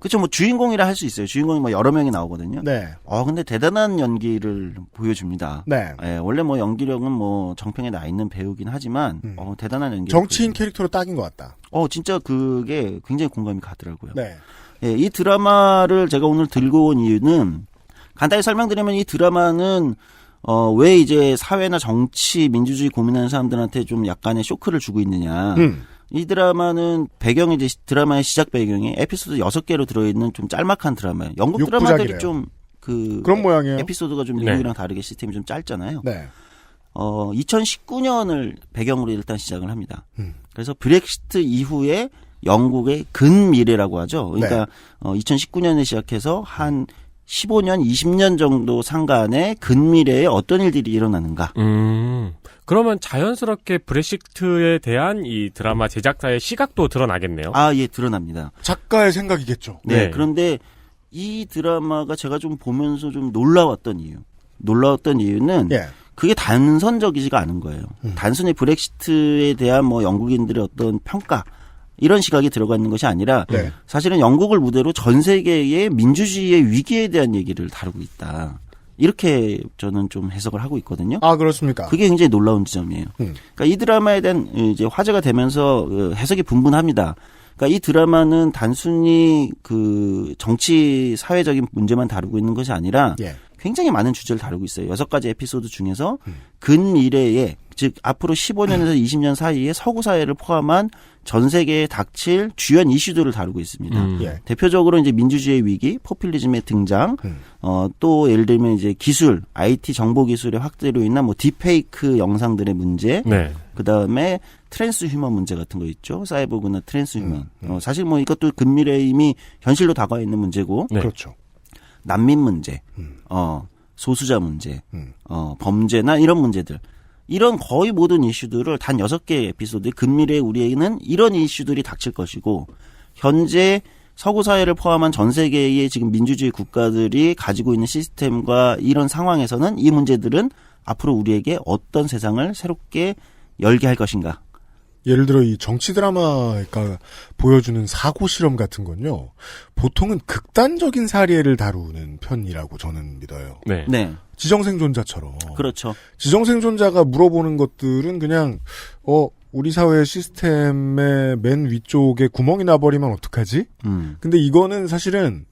그렇죠. 주인공이라 할 수 있어요. 주인공이 여러 명이 나오거든요. 네. 근데 대단한 연기를 보여줍니다. 네. 원래 정기력은 정평에 나 있는 배우긴 하지만, 대단한 연기. 정치인 캐릭터로 딱인 것 같다. 진짜 그게 굉장히 공감이 가더라고요. 네. 이 드라마를 제가 오늘 들고 온 이유는, 간단히 설명드리면 이 드라마는 왜 이제 사회나 정치, 민주주의 고민하는 사람들한테 좀 약간의 쇼크를 주고 있느냐. 이 드라마는 이제 드라마의 시작 배경이 에피소드 6개로 들어있는 좀 짤막한 드라마예요. 영국 드라마들이 좀 그런 모양이에요. 에피소드가 좀 미국이랑 다르게 시스템이 좀 짧잖아요. 네. 2019년을 배경으로 일단 시작을 합니다. 그래서 브렉시트 이후에 영국의 근미래라고 하죠. 그러니까 2019년에 시작해서 한 15년, 20년 정도 상간에 근미래에 어떤 일들이 일어나는가. 그러면 자연스럽게 브렉시트에 대한 이 드라마 제작자의 시각도 드러나겠네요. 아, 예, 드러납니다. 작가의 생각이겠죠. 네. 그런데 이 드라마가 제가 좀 보면서 좀 놀라웠던 이유는 예. 그게 단선적이지가 않은 거예요. 단순히 브렉시트에 대한 뭐 영국인들의 어떤 평가 이런 시각이 들어가 있는 것이 아니라 네. 사실은 영국을 무대로 전 세계의 민주주의의 위기에 대한 얘기를 다루고 있다. 이렇게 저는 좀 해석을 하고 있거든요. 아, 그렇습니까? 그게 굉장히 놀라운 지점이에요. 그러니까 이 드라마에 대한 이제 화제가 되면서 해석이 분분합니다. 그러니까 이 드라마는 단순히 그 정치 사회적인 문제만 다루고 있는 것이 아니라 예. 굉장히 많은 주제를 다루고 있어요. 6가지 에피소드 중에서 근미래에 즉 앞으로 15년에서 20년 사이에 서구 사회를 포함한 전 세계에 닥칠 주요한 이슈들을 다루고 있습니다. 예. 대표적으로 이제 민주주의 위기, 포퓰리즘의 등장, 또 예를 들면 이제 기술, IT 정보 기술의 확대로 인한 뭐 딥페이크 영상들의 문제, 네. 그 다음에 트랜스휴먼 문제 같은 거 있죠. 사이보그나 트랜스휴먼. 사실 뭐 이것도 근미래에 이미 현실로 다가와 있는 문제고, 네. 그렇죠. 난민 문제, 소수자 문제, 범죄나 이런 문제들. 이런 거의 모든 이슈들을 단 6개의 에피소드에 근미래에 우리에게는 이런 이슈들이 닥칠 것이고 현재 서구 사회를 포함한 전 세계의 지금 민주주의 국가들이 가지고 있는 시스템과 이런 상황에서는 이 문제들은 앞으로 우리에게 어떤 세상을 새롭게 열게 할 것인가. 예를 들어 이 정치 드라마가 보여주는 사고 실험 같은 건요. 보통은 극단적인 사례를 다루는 편이라고 저는 믿어요. 네. 네. 지정생존자처럼. 그렇죠. 지정생존자가 물어보는 것들은 그냥 우리 사회 시스템의 맨 위쪽에 구멍이 나버리면 어떡하지? 근데 이거는 사실은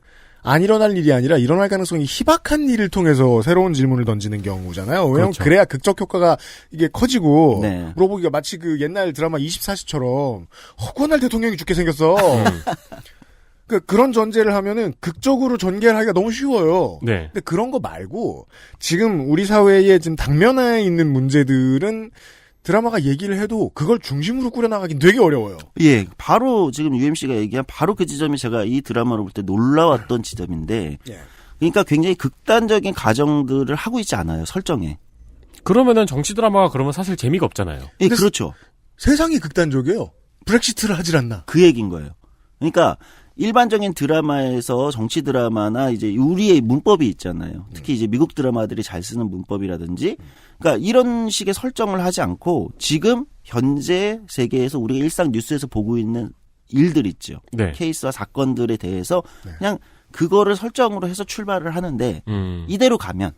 안 일어날 일이 아니라 일어날 가능성이 희박한 일을 통해서 새로운 질문을 던지는 경우잖아요. 왜냐하면 그렇죠. 그래야 극적 효과가 이게 커지고 네. 물어보기가 마치 그 옛날 드라마 24시처럼 허구한 대통령이 죽게 생겼어. 그런 전제를 하면은 극적으로 전개를 하기가 너무 쉬워요. 네. 근데 그런 거 말고 지금 우리 사회에 지금 당면에 있는 문제들은 드라마가 얘기를 해도 그걸 중심으로 꾸려나가긴 되게 어려워요. 예, 바로 지금 UMC가 얘기한 바로 그 지점이 제가 이 드라마를 볼 때 놀라웠던 지점인데, 예. 그러니까 굉장히 극단적인 가정들을 하고 있지 않아요, 설정에. 그러면은 정치 드라마가 그러면 사실 재미가 없잖아요. 예, 그렇죠. 세상이 극단적이에요. 브렉시트를 하질 않나. 그 얘기인 거예요. 그러니까 일반적인 드라마에서 정치 드라마나 이제 우리의 문법이 있잖아요. 특히 이제 미국 드라마들이 잘 쓰는 문법이라든지, 그러니까 이런 식의 설정을 하지 않고 지금 현재 세계에서 우리가 일상 뉴스에서 보고 있는 일들 있죠. 네. 케이스와 사건들에 대해서 그냥 그거를 설정으로 해서 출발을 하는데 이대로 가면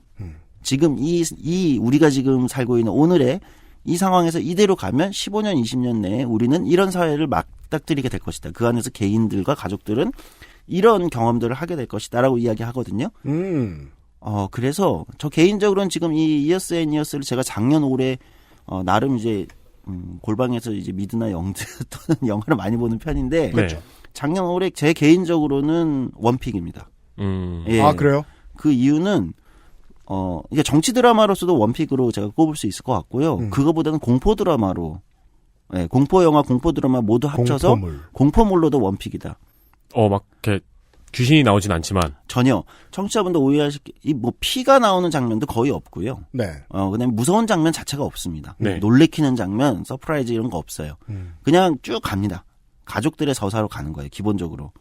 지금 이 우리가 지금 살고 있는 오늘의 이 상황에서 이대로 가면 15년, 20년 내에 우리는 이런 사회를 맞닥뜨리게 될 것이다. 그 안에서 개인들과 가족들은 이런 경험들을 하게 될 것이다라고 이야기하거든요. 그래서 저 개인적으로는 지금 이 이어스 앤 이어스를 제가 작년 올해 나름 이제 골방에서 이제 미드나 영드 또는 영화를 많이 보는 편인데 그렇죠. 작년 올해 제 개인적으로는 원픽입니다. 예. 아, 그래요? 그 이유는 이게 정치 드라마로서도 원픽으로 제가 꼽을 수 있을 것 같고요. 그거보다는 공포 드라마로, 예, 공포 영화, 공포 드라마 모두 합쳐서 공포물로도 원픽이다. 막 이렇게 귀신이 나오진 않지만 전혀 청취자분들 오해하실 뭐 피가 나오는 장면도 거의 없고요. 네. 그다음에 무서운 장면 자체가 없습니다. 네. 놀래키는 장면, 서프라이즈 이런 거 없어요. 그냥 쭉 갑니다. 가족들의 서사로 가는 거예요, 기본적으로.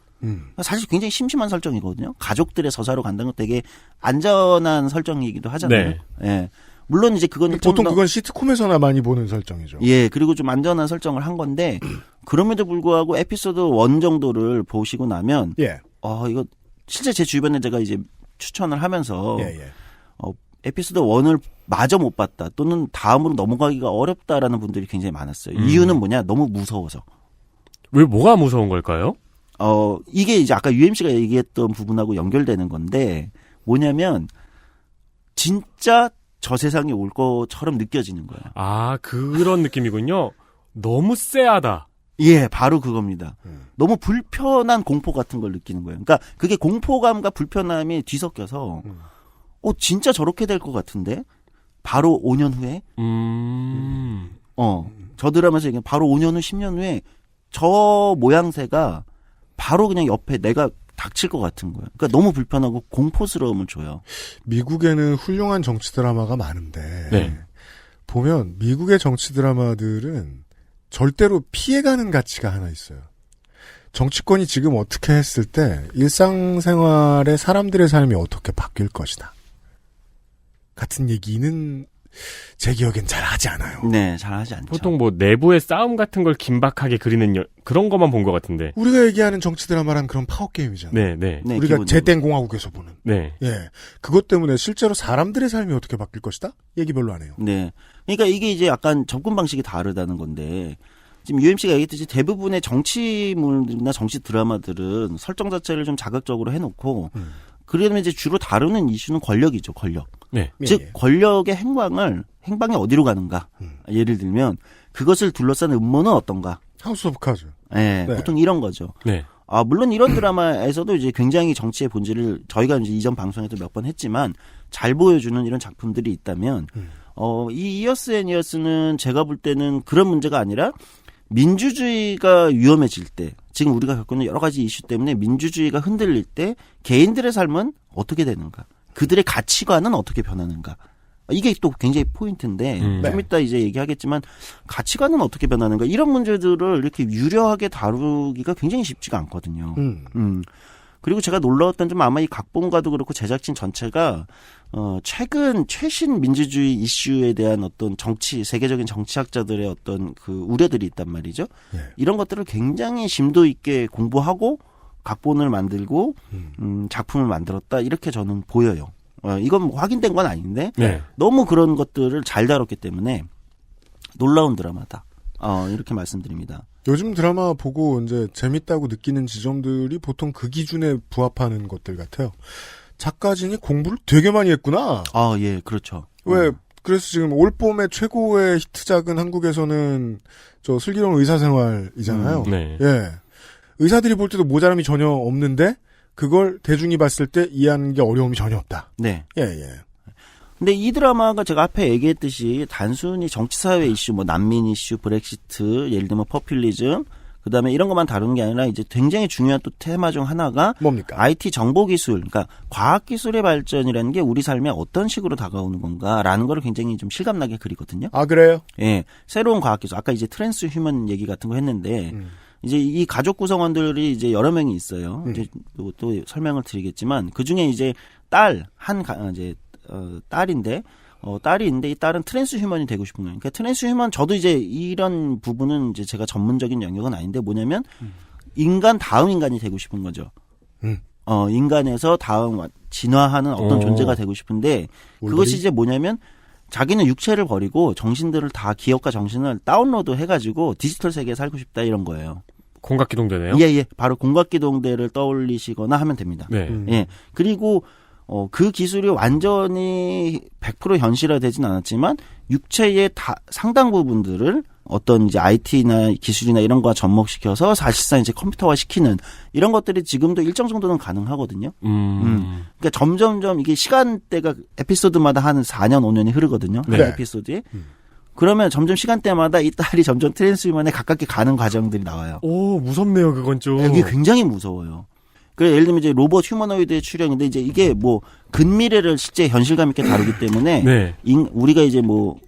사실 굉장히 심심한 설정이거든요. 가족들의 서사로 간다는 건 되게 안전한 설정이기도 하잖아요. 네. 예. 물론 이제 그건 보통 그건 시트콤에서나 많이 보는 설정이죠. 예, 그리고 좀 안전한 설정을 한 건데 그럼에도 불구하고 에피소드 1 정도를 보시고 나면 예. 이거 실제 제 주변에 제가 이제 추천을 하면서 예. 에피소드 1을 마저 못 봤다 또는 다음으로 넘어가기가 어렵다라는 분들이 굉장히 많았어요. 이유는 뭐냐? 너무 무서워서. 왜 뭐가 무서운 걸까요? 이게 이제 아까 UMC가 얘기했던 부분하고 연결되는 건데 뭐냐면 진짜 저 세상에 올 것처럼 느껴지는 거예요. 아, 그런 느낌이군요. 너무 쎄하다. 예, 바로 그겁니다. 너무 불편한 공포 같은 걸 느끼는 거예요. 그러니까 그게 공포감과 불편함이 뒤섞여서 진짜 저렇게 될 것 같은데 바로 5년 후에 저 드라마에서 얘기한 바로 5년 후 10년 후에 저 모양새가 바로 그냥 옆에 내가 닥칠 것 같은 거예요. 그러니까 너무 불편하고 공포스러움을 줘요. 미국에는 훌륭한 정치 드라마가 많은데 네. 보면 미국의 정치 드라마들은 절대로 피해가는 가치가 하나 있어요. 정치권이 지금 어떻게 했을 때 일상생활의 사람들의 삶이 어떻게 바뀔 것이다. 같은 얘기는 제 기억엔 잘 하지 않아요. 네, 잘 하지 않죠. 보통 뭐 내부의 싸움 같은 걸 긴박하게 그리는 그런 것만 본 것 같은데. 우리가 얘기하는 정치 드라마란 그런 파워 게임이잖아요. 네, 네. 네, 우리가 기본적으로. 제땡 공화국에서 보는. 네. 예, 그것 때문에 실제로 사람들의 삶이 어떻게 바뀔 것이다? 얘기 별로 안 해요. 네. 그러니까 이게 이제 약간 접근 방식이 다르다는 건데 지금 UMC가 얘기했듯이 대부분의 정치물이나 정치 드라마들은 설정 자체를 좀 자극적으로 해놓고 그러면 이제 주로 다루는 이슈는 권력이죠, 권력. 네. 즉 예. 권력의 행방이 어디로 가는가. 예를 들면 그것을 둘러싼 음모는 어떤가. 하우스 오브 카즈. 네, 네. 보통 이런 거죠. 네. 물론 이런 드라마에서도 이제 굉장히 정치의 본질을 저희가 이제 이전 방송에도 몇 번 했지만 잘 보여주는 이런 작품들이 있다면 이 이어스 앤 이어스는 제가 볼 때는 그런 문제가 아니라 민주주의가 위험해질 때 지금 우리가 겪고 있는 여러 가지 이슈 때문에 민주주의가 흔들릴 때 개인들의 삶은 어떻게 되는가, 그들의 가치관은 어떻게 변하는가, 이게 또 굉장히 포인트인데 좀 이따 이제 얘기하겠지만 가치관은 어떻게 변하는가, 이런 문제들을 이렇게 유려하게 다루기가 굉장히 쉽지가 않거든요. 그리고 제가 놀라웠던 점 아마 이 각본가도 그렇고 제작진 전체가 최신 민주주의 이슈에 대한 어떤 세계적인 정치학자들의 어떤 그 우려들이 있단 말이죠. 예. 이런 것들을 굉장히 심도 있게 공부하고 각본을 만들고 작품을 만들었다, 이렇게 저는 보여요. 이건 뭐 확인된 건 아닌데 네. 너무 그런 것들을 잘 다뤘기 때문에 놀라운 드라마다. 이렇게 말씀드립니다. 요즘 드라마 보고 이제 재밌다고 느끼는 지점들이 보통 그 기준에 부합하는 것들 같아요. 작가진이 공부를 되게 많이 했구나. 예, 그렇죠. 왜 그래서 지금 올 봄의 최고의 히트작은 한국에서는 저 슬기로운 의사생활이잖아요. 네. 예, 의사들이 볼 때도 모자람이 전혀 없는데 그걸 대중이 봤을 때 이해하는 게 어려움이 전혀 없다. 네. 예. 근데 이 드라마가 제가 앞에 얘기했듯이 단순히 정치사회 이슈, 뭐 난민 이슈, 브렉시트, 예를 들면 퍼퓰리즘, 그 다음에 이런 것만 다루는 게 아니라 이제 굉장히 중요한 또 테마 중 하나가 뭡니까? IT 정보기술, 그러니까 과학기술의 발전이라는 게 우리 삶에 어떤 식으로 다가오는 건가라는 걸 굉장히 좀 실감나게 그리거든요. 아, 그래요? 예. 새로운 과학기술, 아까 이제 트랜스 휴먼 얘기 같은 거 했는데, 이제 이 가족 구성원들이 이제 여러 명이 있어요. 이제 또 설명을 드리겠지만, 그 중에 이제 딸인데, 딸이 있는데 이 딸은 트랜스 휴먼이 되고 싶은 거예요. 그러니까 트랜스 휴먼, 저도 이제 이런 부분은 이제 제가 전문적인 영역은 아닌데 뭐냐면, 인간 다음 인간이 되고 싶은 거죠. 인간에서 다음 진화하는 어떤 존재가 되고 싶은데, 그것이 이제 뭐냐면, 자기는 육체를 버리고 정신들을 다, 기억과 정신을 다운로드 해가지고 디지털 세계에 살고 싶다, 이런 거예요. 공각기동대네요? 예. 바로 공각기동대를 떠올리시거나 하면 됩니다. 네. 예. 그리고 그 기술이 완전히 100% 현실화되진 않았지만 육체의 상당 부분들을 어떤 이제 IT나 기술이나 이런 거와 접목시켜서 사실상 이제 컴퓨터화 시키는 이런 것들이 지금도 일정 정도는 가능하거든요. 그러니까 점점점 이게 시간대가 에피소드마다 한 4년, 5년이 흐르거든요. 네. 한 에피소드에. 그러면 점점 시간대마다 이 딸이 점점 트랜스휴먼에 가깝게 가는 과정들이 나와요. 오, 무섭네요, 그건 좀. 이게 굉장히 무서워요. 그래, 예를 들면 이제 로봇 휴머노이드의 출현인데 이제 이게 뭐 근미래를 실제 현실감 있게 다루기 때문에 네. 우리가 이제 뭐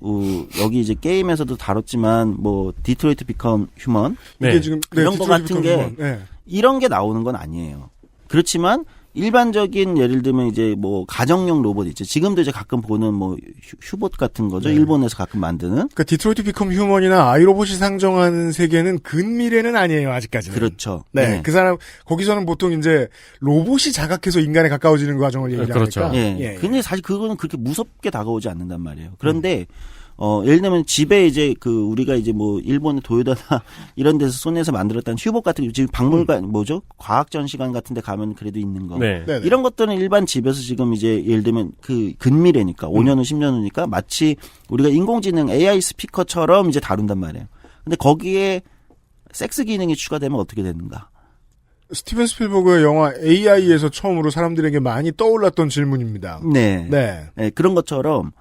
여기 이제 게임에서도 다뤘지만 뭐 디트로이트 비컴 휴먼 이게 지금 이런 거 같은 게 휴먼. 이런 게 나오는 건 아니에요. 그렇지만 일반적인 예를 들면 이제 뭐 가정용 로봇 있죠. 지금도 이제 가끔 보는 뭐 휴봇 같은 거죠. 일본에서 가끔 만드는. 그러니까 디트로이트 비컴 휴먼이나 아이로봇이 상정하는 세계는 근미래는 아니에요, 아직까지는. 그렇죠. 네. 그 사람 거기서는 보통 이제 로봇이 자각해서 인간에 가까워지는 과정을 얘기하니까. 그렇죠. 예. 근데 사실 그거는 그렇게 무섭게 다가오지 않는단 말이에요. 그런데 예를 들면 집에 이제 우리가 이제 뭐 일본의 도요다나 이런 데서 손에서 만들었다는 휴봇 같은 거, 지금 박물관 과학 전시관 같은 데 가면 그래도 있는 거. 네. 이런 것들은 일반 집에서 지금 이제 예를 들면 근미래니까 5년 후 10년 후니까 마치 우리가 인공지능 AI 스피커처럼 이제 다룬단 말이에요. 근데 거기에 섹스 기능이 추가되면 어떻게 되는가? 스티븐 스필버그의 영화 AI에서 처음으로 사람들에게 많이 떠올랐던 질문입니다. 네. 그런 것처럼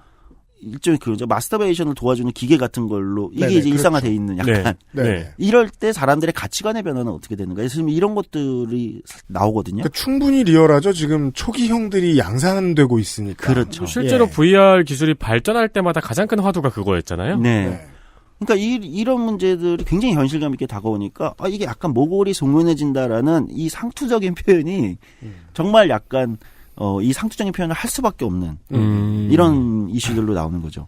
일종의 그죠 마스터베이션을 도와주는 기계 같은 걸로 이게 네네, 이제 일상화돼 그렇죠. 있는 약간 네. 이럴 때 사람들의 가치관의 변화는 어떻게 되는가? 그래서 이런 것들이 나오거든요. 그러니까 충분히 리얼하죠. 지금 초기형들이 양산되고 있으니까. 그렇죠. 실제로 예. VR 기술이 발전할 때마다 가장 큰 화두가 그거였잖아요. 네. 그러니까 이런 문제들이 굉장히 현실감 있게 다가오니까 이게 약간 모골이 송연해진다라는 이 상투적인 표현이 정말 약간 이 상투적인 표현을 할 수밖에 없는 이런 이슈들로 나오는 거죠.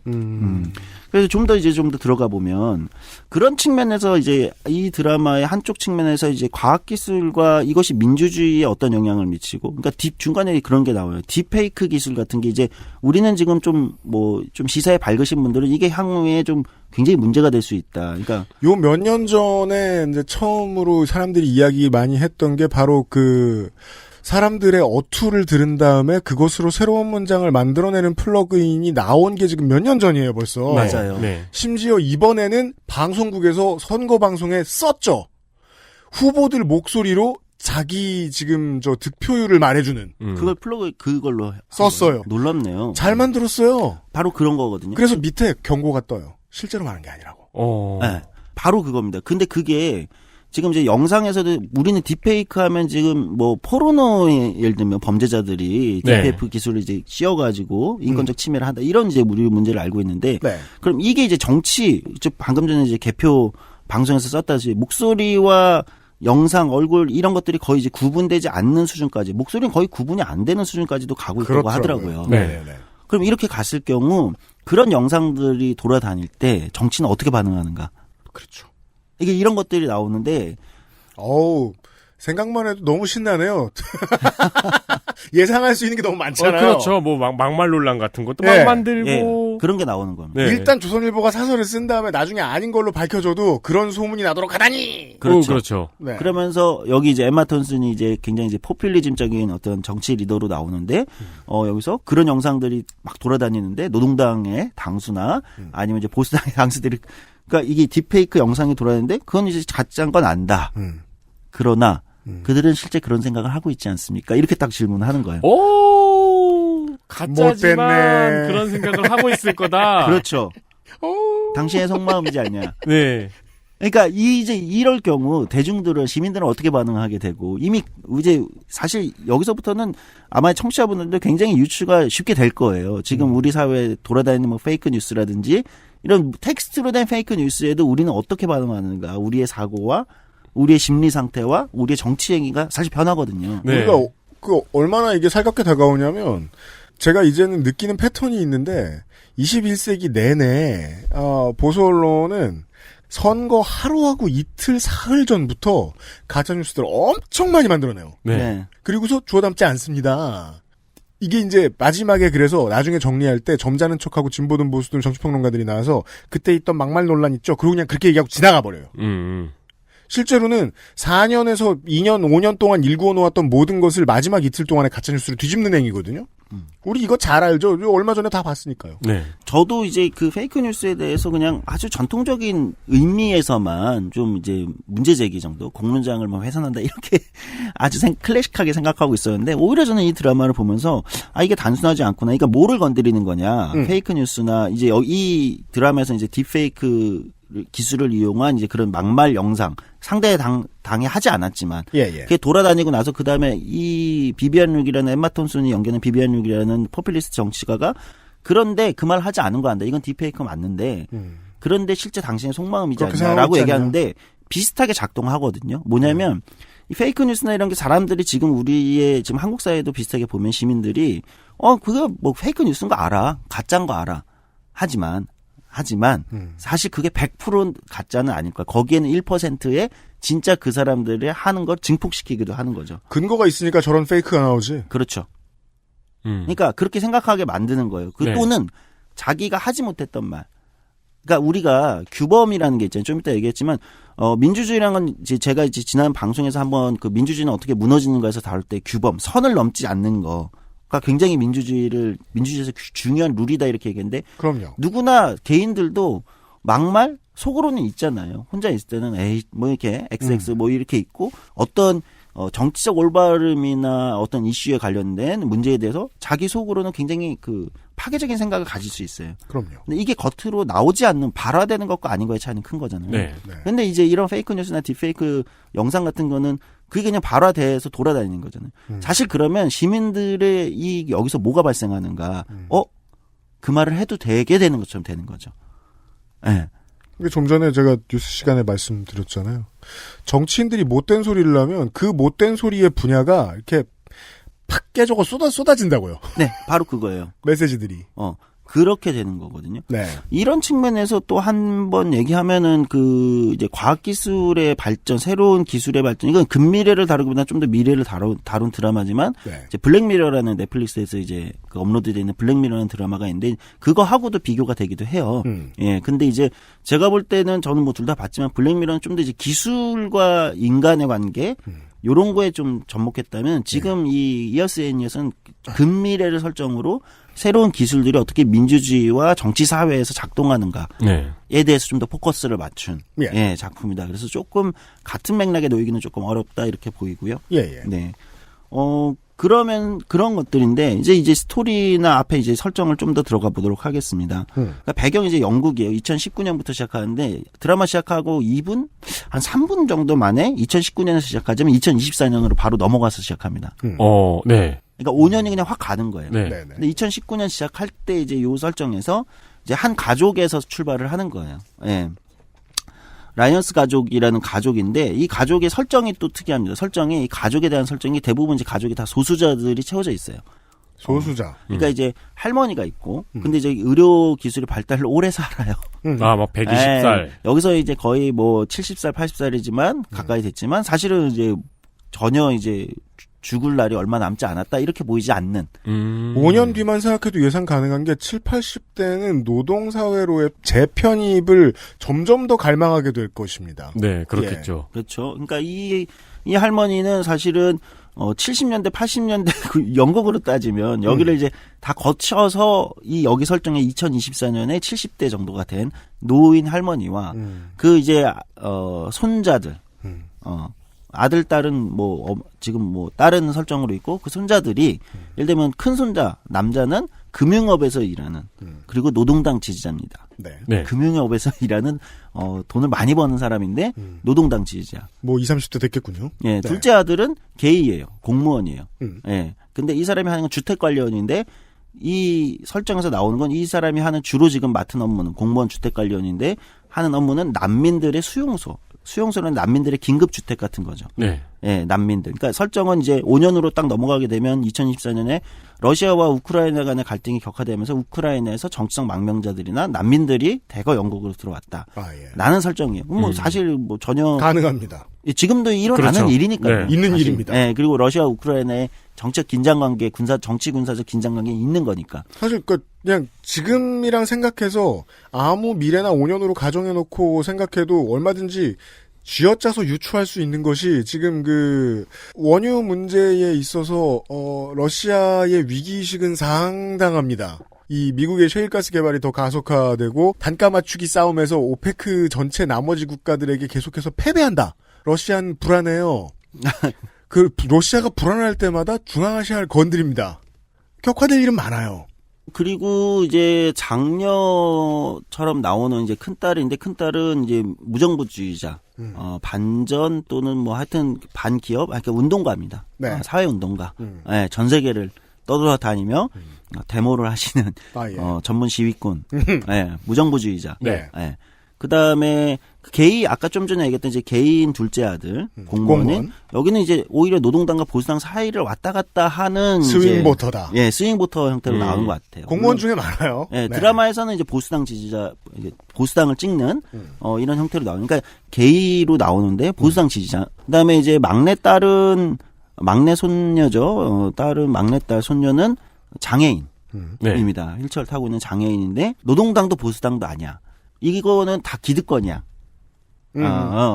그래서 좀 더 들어가 보면 그런 측면에서 이제 이 드라마의 한쪽 측면에서 이제 과학기술과 이것이 민주주의에 어떤 영향을 미치고, 그러니까 중간에 그런 게 나와요. 딥페이크 기술 같은 게 이제 우리는 지금 좀 시사에 밝으신 분들은 이게 향후에 좀 굉장히 문제가 될 수 있다. 그러니까 요 몇 년 전에 이제 처음으로 사람들이 이야기 많이 했던 게 바로 그 사람들의 어투를 들은 다음에 그것으로 새로운 문장을 만들어내는 플러그인이 나온 게 지금 몇 년 전이에요, 벌써. 맞아요. 네. 심지어 이번에는 방송국에서 선거 방송에 썼죠. 후보들 목소리로 자기 지금 저 득표율을 말해주는. 그걸 그걸로 썼어요. 놀랍네요. 잘 만들었어요. 바로 그런 거거든요. 그래서 밑에 경고가 떠요. 실제로 말한 게 아니라고. 네, 바로 그겁니다. 근데 그게 지금 이제 영상에서도 우리는 딥페이크 하면 지금 뭐 포르노에 예를 들면 범죄자들이 딥페이크 기술을 이제 씌워가지고 인권적 침해를 한다 이런 이제 우리 문제를 알고 있는데 그럼 이게 이제 정치 방금 전에 이제 개표 방송에서 썼다시 목소리와 영상, 얼굴 이런 것들이 거의 이제 구분되지 않는 수준까지 목소리는 거의 구분이 안 되는 수준까지도 가고 있다고 하더라고요. 그럼 이렇게 갔을 경우 그런 영상들이 돌아다닐 때 정치는 어떻게 반응하는가? 그렇죠. 이게 이런 것들이 나오는데, 생각만 해도 너무 신나네요. 예상할 수 있는 게 너무 많잖아요. 그렇죠. 뭐 막말 논란 같은 것도 막 만들고 그런 게 나오는 겁니다. 일단 조선일보가 사설을 쓴 다음에 나중에 아닌 걸로 밝혀져도 그런 소문이 나도록 하다니. 그렇죠. 네. 그러면서 여기 이제 엠마 톰슨이 이제 굉장히 이제 포퓰리즘적인 어떤 정치 리더로 나오는데, 여기서 그런 영상들이 막 돌아다니는데 노동당의 당수나 아니면 이제 보수당의 당수들이 그러니까 이게 딥페이크 영상이 돌아다니는데 그건 이제 가짜인 건 안다. 그러나 그들은 실제 그런 생각을 하고 있지 않습니까? 이렇게 딱 질문하는 거예요. 가짜지만 그런 생각을 하고 있을 거다. 그렇죠. 당신의 속마음이지 않냐. 네. 그러니까 이제 이럴 경우 대중들은 시민들은 어떻게 반응하게 되고 이미 이제 사실 여기서부터는 아마 청취자분들도 굉장히 유추가 쉽게 될 거예요. 지금 우리 사회에 돌아다니는 뭐 페이크 뉴스라든지 이런 텍스트로 된 페이크 뉴스에도 우리는 어떻게 반응하는가, 우리의 사고와 우리의 심리 상태와 우리의 정치 행위가 사실 변하거든요. 우리가 얼마나 이게 살갑게 다가오냐면 제가 이제는 느끼는 패턴이 있는데 21세기 내내 보수 언론은 선거 하루하고 이틀 사흘 전부터 가짜 뉴스들을 엄청 많이 만들어내요. 그리고서 주워 담지 않습니다. 이게 이제 마지막에 그래서 나중에 정리할 때 점잖은 척하고 진보든 보수든 정치평론가들이 나와서 그때 있던 막말 논란 있죠. 그리고 그냥 그렇게 얘기하고 지나가 버려요. 실제로는 4년에서 2년, 5년 동안 일구어 놓았던 모든 것을 마지막 이틀 동안에 가짜뉴스를 뒤집는 행위거든요. 우리 이거 잘 알죠. 얼마 전에 다 봤으니까요. 네. 저도 이제 그 페이크 뉴스에 대해서 그냥 아주 전통적인 의미에서만 좀 이제 문제 제기 정도, 공론장을 뭐 훼손한다 이렇게 아주 클래식하게 생각하고 있었는데 오히려 저는 이 드라마를 보면서 이게 단순하지 않구나. 그러니까 뭐를 건드리는 거냐. 페이크 뉴스나 이제 이 드라마에서 이제 딥페이크 기술을 이용한 이제 그런 막말 영상 상대 당에 하지 않았지만 그게 돌아다니고 나서 그 다음에 이 비비안 룩이라는 엠마 톰슨이 연기하는 비비안 룩이라는 포퓰리스트 정치가가 그런데 그 말 하지 않은 거 한다. 이건 딥페이크 맞는데 그런데 실제 당신의 속마음이지 않냐라고 얘기하는데 비슷하게 작동하거든요. 뭐냐면 이 페이크 뉴스나 이런 게 사람들이 지금 우리의 지금 한국 사회도 비슷하게 보면 시민들이 그거 뭐 페이크 뉴스인 거 알아. 가짜인 거 알아. 하지만 사실 그게 100% 가짜는 아닐 거야. 거기에는 1%의 진짜 그 사람들이 하는 걸 증폭시키기도 하는 거죠. 근거가 있으니까 저런 페이크가 나오지. 그렇죠. 그러니까 그렇게 생각하게 만드는 거예요. 또는 자기가 하지 못했던 말. 그러니까 우리가 규범이라는 게 있잖아요. 좀 이따 얘기했지만 민주주의라는 건 이제 제가 이제 지난 방송에서 한번 그 민주주의는 어떻게 무너지는가에서 다룰 때 규범, 선을 넘지 않는 거. 그러니까 굉장히 민주주의에서 중요한 룰이다 이렇게 얘기했는데 그럼요. 누구나 개인들도 막말 속으로는 있잖아요. 혼자 있을 때는 뭐 이렇게 XX 뭐 이렇게 있고 어떤 정치적 올바름이나 어떤 이슈에 관련된 문제에 대해서 자기 속으로는 굉장히 그 파괴적인 생각을 가질 수 있어요. 그럼요. 근데 이게 겉으로 나오지 않는 발화되는 것과 아닌 거의 차이는 큰 거잖아요. 네. 근데 이제 이런 페이크 뉴스나 딥페이크 영상 같은 거는 그게 그냥 발화돼서 돌아다니는 거잖아요. 사실 그러면 시민들의 여기서 뭐가 발생하는가? 그 말을 해도 되게 되는 것처럼 되는 거죠. 네. 좀 전에 제가 뉴스 시간에 말씀드렸잖아요. 정치인들이 못된 소리를 하면 그 못된 소리의 분야가 이렇게 팍 깨져서 쏟아진다고요. 네, 바로 그거예요. 메시지들이. 그렇게 되는 거거든요. 네. 이런 측면에서 또 한 번 얘기하면은 그 이제 과학기술의 발전, 새로운 기술의 발전, 이건 근미래를 다루기보다 좀 더 미래를 다룬 드라마지만, 네. 이제 블랙미러라는 넷플릭스에서 이제 그 업로드되어 있는 블랙미러라는 드라마가 있는데, 그거하고도 비교가 되기도 해요. 예. 근데 이제 제가 볼 때는 저는 뭐 둘 다 봤지만 블랙미러는 좀 더 이제 기술과 인간의 관계, 요런 거에 좀 접목했다면 지금 이 이어스 애니어스는 근미래를 설정으로 새로운 기술들이 어떻게 민주주의와 정치 사회에서 작동하는가에 대해서 좀 더 포커스를 맞춘 작품이다. 그래서 조금 같은 맥락에 놓이기는 조금 어렵다 이렇게 보이고요. 네. 그러면 그런 것들인데 이제 스토리나 앞에 이제 설정을 좀 더 들어가 보도록 하겠습니다. 그러니까 배경이 이제 영국이에요. 2019년부터 시작하는데 드라마 시작하고 2분 한 3분 정도 만에 2019년에서 시작하자면 2024년으로 바로 넘어가서 시작합니다. 네. 그러니까 5년이 그냥 확 가는 거예요. 네. 근데 2019년 시작할 때 이제 요 설정에서 이제 한 가족에서 출발을 하는 거예요. 예. 라이언스 가족이라는 가족인데 이 가족의 설정이 또 특이합니다. 설정이 이 가족에 대한 설정이 대부분 이제 가족이 다 소수자들이 채워져 있어요. 소수자. 그러니까 이제 할머니가 있고 근데 이제 의료 기술이 발달을 오래 살아요. 막 120살. 예. 여기서 이제 거의 뭐 70살, 80살이지만 가까이 됐지만 사실은 이제 전혀 이제 죽을 날이 얼마 남지 않았다 이렇게 보이지 않는 5년 뒤만 생각해도 예상 가능한 게 7, 80대는 노동사회로의 재편입을 점점 더 갈망하게 될 것입니다. 네, 그렇겠죠. 그렇죠. 그러니까 이 할머니는 사실은 70년대, 80년대 그 영국으로 따지면 여기를 이제 다 거쳐서 여기 설정에 2024년에 70대 정도가 된 노인 할머니와 그 이제 손자들 아들, 딸은 지금 다른 설정으로 있고, 그 손자들이, 예를 들면 큰 손자, 남자는 금융업에서 일하는, 그리고 노동당 지지자입니다. 네. 금융업에서 일하는, 돈을 많이 버는 사람인데, 노동당 지지자. 20, 30대 됐겠군요. 예, 둘째 아들은 게이예요. 공무원이에요. 예. 근데 이 사람이 하는 건 주택관리원인데, 이 설정에서 나오는 건 이 사람이 하는 주로 지금 맡은 업무는 공무원 주택관리원인데, 하는 업무는 난민들의 수용소는 난민들의 긴급주택 같은 거죠. 네. 예, 난민들. 그러니까 설정은 이제 5년으로 딱 넘어가게 되면 2024년에 러시아와 우크라이나 간의 갈등이 격화되면서 우크라이나에서 정치적 망명자들이나 난민들이 대거 영국으로 들어왔다. 라는 설정이에요. 사실 전혀. 가능합니다. 지금도 일어나는 일이니까요. 네. 있는 일입니다. 예, 그리고 러시아 우크라이나의 정치적 긴장관계, 정치 군사적 긴장관계에 있는 거니까. 사실 그냥 지금이랑 생각해서 아무 미래나 5년으로 가정해놓고 생각해도 얼마든지 쥐어짜서 유추할 수 있는 것이 지금 그 원유 문제에 있어서 러시아의 위기의식은 상당합니다. 이 미국의 셰일가스 개발이 더 가속화되고 단가 맞추기 싸움에서 오페크 전체 나머지 국가들에게 계속해서 패배한다. 러시아는 불안해요. 러시아가 불안할 때마다 중앙아시아를 건드립니다. 격화될 일은 많아요. 그리고 이제 장녀처럼 나오는 이제 큰딸인데 큰딸은 이제 무정부주의자, 반전 또는 하여튼 반기업, 그러니까 운동가입니다. 네. 사회운동가. 네, 전 세계를 떠돌아다니며 데모를 하시는 전문 시위꾼, 네, 무정부주의자. 네. 네. 그 다음에 게이 아까 좀 전에 얘기했던 이제 게이인 둘째 아들 공무원인 여기는 이제 오히려 노동당과 보수당 사이를 왔다 갔다 하는 스윙보터다. 예, 스윙보터 형태로 나오는 것 같아요. 공무원 중에 많아요. 예, 네. 드라마에서는 이제 보수당 지지자, 보수당을 찍는 이런 형태로 나오니까 그러니까 게이로 나오는데 보수당 지지자. 그다음에 이제 막내 손녀죠. 막내딸 손녀는 장애인입니다. 휠체어를 타고 있는 장애인인데 노동당도 보수당도 아니야. 이거는 다 기득권이야.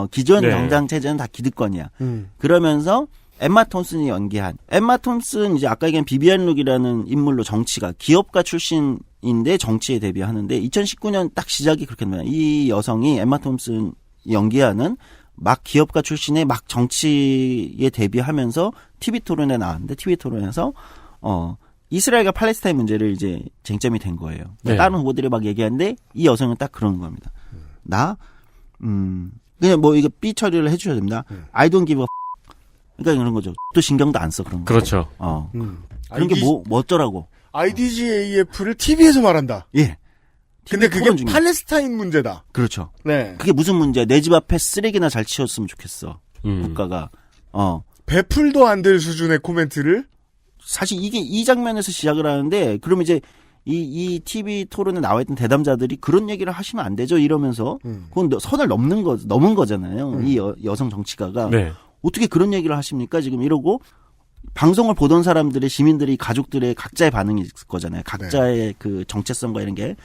기존 정당 체제는 다 기득권이야. 그러면서 엠마 톰슨이 연기한 엠마 톰슨 이제 아까 얘기한 비비안 룩이라는 인물로 정치가 기업가 출신인데 정치에 데뷔하는데 2019년 딱 시작이 그렇게 됩니다. 이 여성이 엠마 톰슨 연기하는 막 기업가 출신의 막 정치에 대비하면서 TV 토론에 나왔는데 TV 토론에서 이스라엘과 팔레스타인 문제를 이제 쟁점이 된 거예요. 네. 다른 후보들이 막 얘기하는데 이 여성은 딱 그러는 겁니다. 그냥 뭐 이거 삐 처리를 해주셔야 됩니다. I don't give a 그러니까 그런 거죠. 또 신경도 안 써 그런 거. 그렇죠. 그런 게 뭐 어쩌라고. IDGAF를 TV에서 말한다. 예. 근데 그게 토론 중에. 팔레스타인 문제다. 그렇죠. 네. 그게 무슨 문제야? 내 집 앞에 쓰레기나 잘 치웠으면 좋겠어. 국가가. 배풀도 안 될 수준의 코멘트를 사실 이게 이 장면에서 시작을 하는데 그러면 이제 이 TV 토론에 나와 있던 대담자들이 그런 얘기를 하시면 안 되죠 이러면서 그건 선을 넘은 거잖아요. 이 여성 정치가가 네. 어떻게 그런 얘기를 하십니까 지금 이러고 방송을 보던 사람들의 시민들이 가족들의 각자의 반응이 있을 거잖아요. 각자의 그 정체성과 이런 게.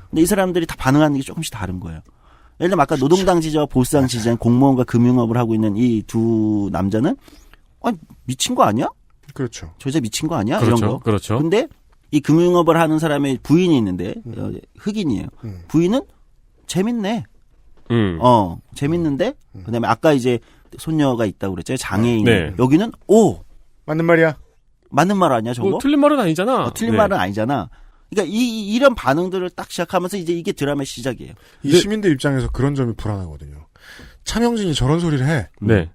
근데 이 사람들이 다 반응하는 게 조금씩 다른 거예요. 예를 들면 아까 노동당 지지와 보수당 지지한 공무원과 금융업을 하고 있는 이 두 남자는 아니 미친 거 아니야? 그렇죠. 저 여자 미친 거 아니야? 그렇죠. 이런 거. 그렇죠. 근데 이 금융업을 하는 사람의 부인이 있는데 흑인이에요. 부인은 재밌네. 재밌는데 그다음에 아까 이제 손녀가 있다고 그랬죠. 장애인. 네. 여기는 맞는 말이야. 맞는 말 아니야 저거? 틀린 말은 아니잖아. 틀린 말은 아니잖아. 그러니까 이런 반응들을 딱 시작하면서 이제 이게 드라마의 시작이에요. 이 시민들 입장에서 그런 점이 불안하거든요. 차명진이 저런 소리를 해. 네.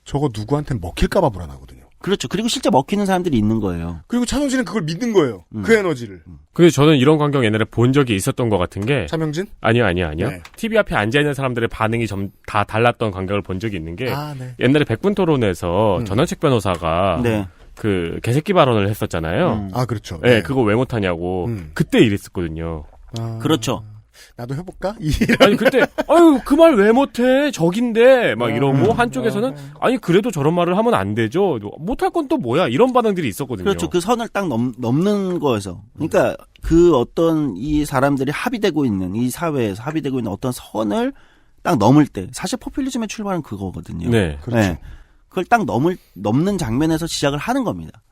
저거 누구한테 먹힐까봐 불안하거든요. 그렇죠. 그리고 실제 먹히는 사람들이 있는 거예요. 그리고 차명진은 그걸 믿는 거예요. 그 에너지를. 근데 저는 이런 광경 옛날에 본 적이 있었던 것 같은 게 차명진? 아니요. 네. TV 앞에 앉아있는 사람들의 반응이 다 달랐던 광경을 본 적이 있는 게 네. 옛날에 백분 토론에서 전원책 변호사가 네. 그 개새끼 발언을 했었잖아요. 그렇죠. 네, 그거 왜 못하냐고. 그때 이랬었거든요. 그렇죠. 나도 해볼까? 아니 그때 그 말 왜 못해 적인데 막 이러고 한쪽에서는 아니 그래도 저런 말을 하면 안 되죠. 못할 건 또 뭐야 이런 반응들이 있었거든요. 그렇죠. 그 선을 딱 넘는 거에서. 그러니까 그 어떤 이 사람들이 합의되고 있는 이 사회에서 합의되고 있는 어떤 선을 딱 넘을 때 사실 포퓰리즘의 출발은 그거거든요. 네. 그렇죠. 네. 그걸 딱 넘는 장면에서 시작을 하는 겁니다.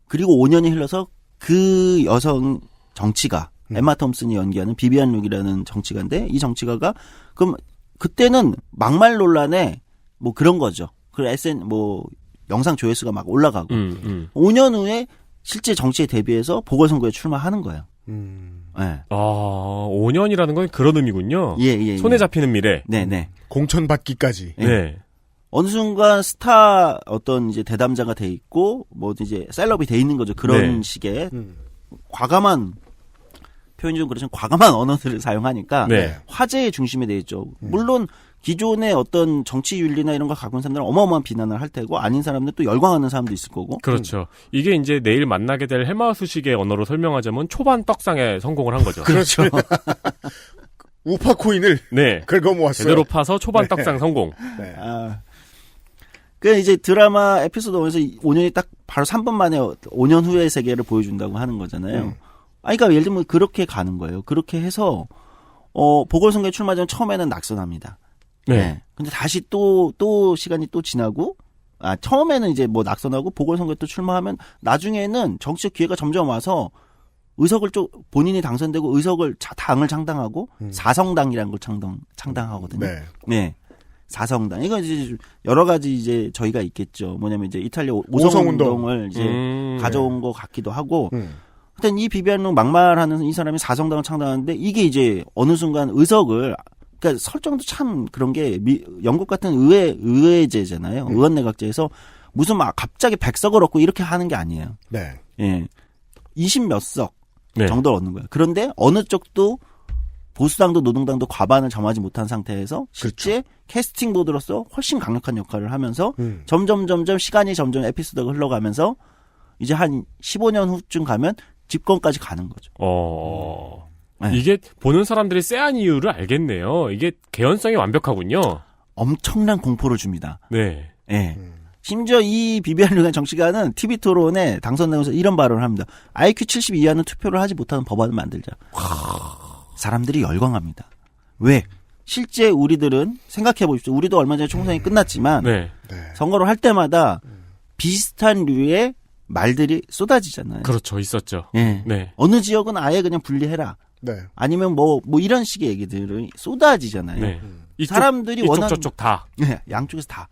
그리고 5년이 흘러서 그 여성 정치가 엠마 톰슨이 연기하는 비비안 룩이라는 정치가인데 이 정치가가 그럼 그때는 막말 논란에 뭐 그런 거죠. 그 뭐 영상 조회수가 막 올라가고 5년 후에 실제 정치에 대비해서 보궐선거에 출마하는 거예요. 네. 5년이라는 건 그런 의미군요. 예. 손에 잡히는 미래. 네네. 공천받기까지. 네. 어느 순간 스타 어떤 이제 대담자가 돼 있고 뭐 이제 셀럽이 돼 있는 거죠. 그런 식의 과감한 표현이 좀 그렇지만 과감한 언어들을 사용하니까 화제의 중심에 돼 있죠. 물론 기존의 어떤 정치 윤리나 이런 걸 갖고 있는 사람들은 어마어마한 비난을 할 테고 아닌 사람들 또 열광하는 사람도 있을 거고. 그렇죠. 이게 이제 내일 만나게 될 헬마우스식의 언어로 설명하자면 초반 떡상에 성공을 한 거죠. 그렇죠. 우파 코인을 긁어 모았어요. 제대로 파서 초반 떡상 성공. 네. 그 이제 드라마 에피소드 1에서 5년이 딱 바로 3분 만에 5년 후의 세계를 보여준다고 하는 거잖아요. 그러니까 예를 들면 그렇게 가는 거예요. 그렇게 해서 보궐선거에 출마 전 처음에는 낙선합니다. 네. 근데 다시 또 시간이 또 지나고 처음에는 이제 뭐 낙선하고 보궐선거에 또 출마하면 나중에는 정치적 기회가 점점 와서 의석을 본인이 당선되고 의석을 당을 창당하고 사성당이라는 걸 창당하거든요. 네. 사성당. 이거 이제 여러 가지 이제 저희가 있겠죠. 뭐냐면 이제 이탈리아 오성운동을 이제 가져온 것 같기도 하고. 하여튼 이 비비안 룩 막말하는 이 사람이 사성당을 창당하는데 이게 이제 어느 순간 의석을 그러니까 설정도 참 그런 게 영국 같은 의회제잖아요. 의원내각제에서 무슨 막 갑자기 100석을 얻고 이렇게 하는 게 아니에요. 네. 예. 20몇 석 정도를 얻는 거예요. 그런데 어느 쪽도 보수당도 노동당도 과반을 점하지 못한 상태에서 실제 캐스팅 보드로서 훨씬 강력한 역할을 하면서 점점 시간이 점점 에피소드가 흘러가면서 이제 한 15년 후쯤 가면 집권까지 가는 거죠. 이게 보는 사람들이 쎄한 이유를 알겠네요. 이게 개연성이 완벽하군요. 엄청난 공포를 줍니다. 네. 예. 심지어 이 비비안 룩의 정치가는 TV 토론에 당선되면서 이런 발언을 합니다. IQ 70 이하는 투표를 하지 못하는 법안을 만들자. 사람들이 열광합니다. 왜? 실제 우리들은 생각해 보십시오. 우리도 얼마 전에 총선이 끝났지만 선거를 할 때마다 비슷한 류의 말들이 쏟아지잖아요. 그렇죠. 있었죠. 예. 네. 어느 지역은 아예 그냥 분리해라. 네. 아니면 뭐 이런 식의 얘기들이 쏟아지잖아요. 네. 사람들이 이쪽 원하는 저쪽 다. 네, 양쪽에서 다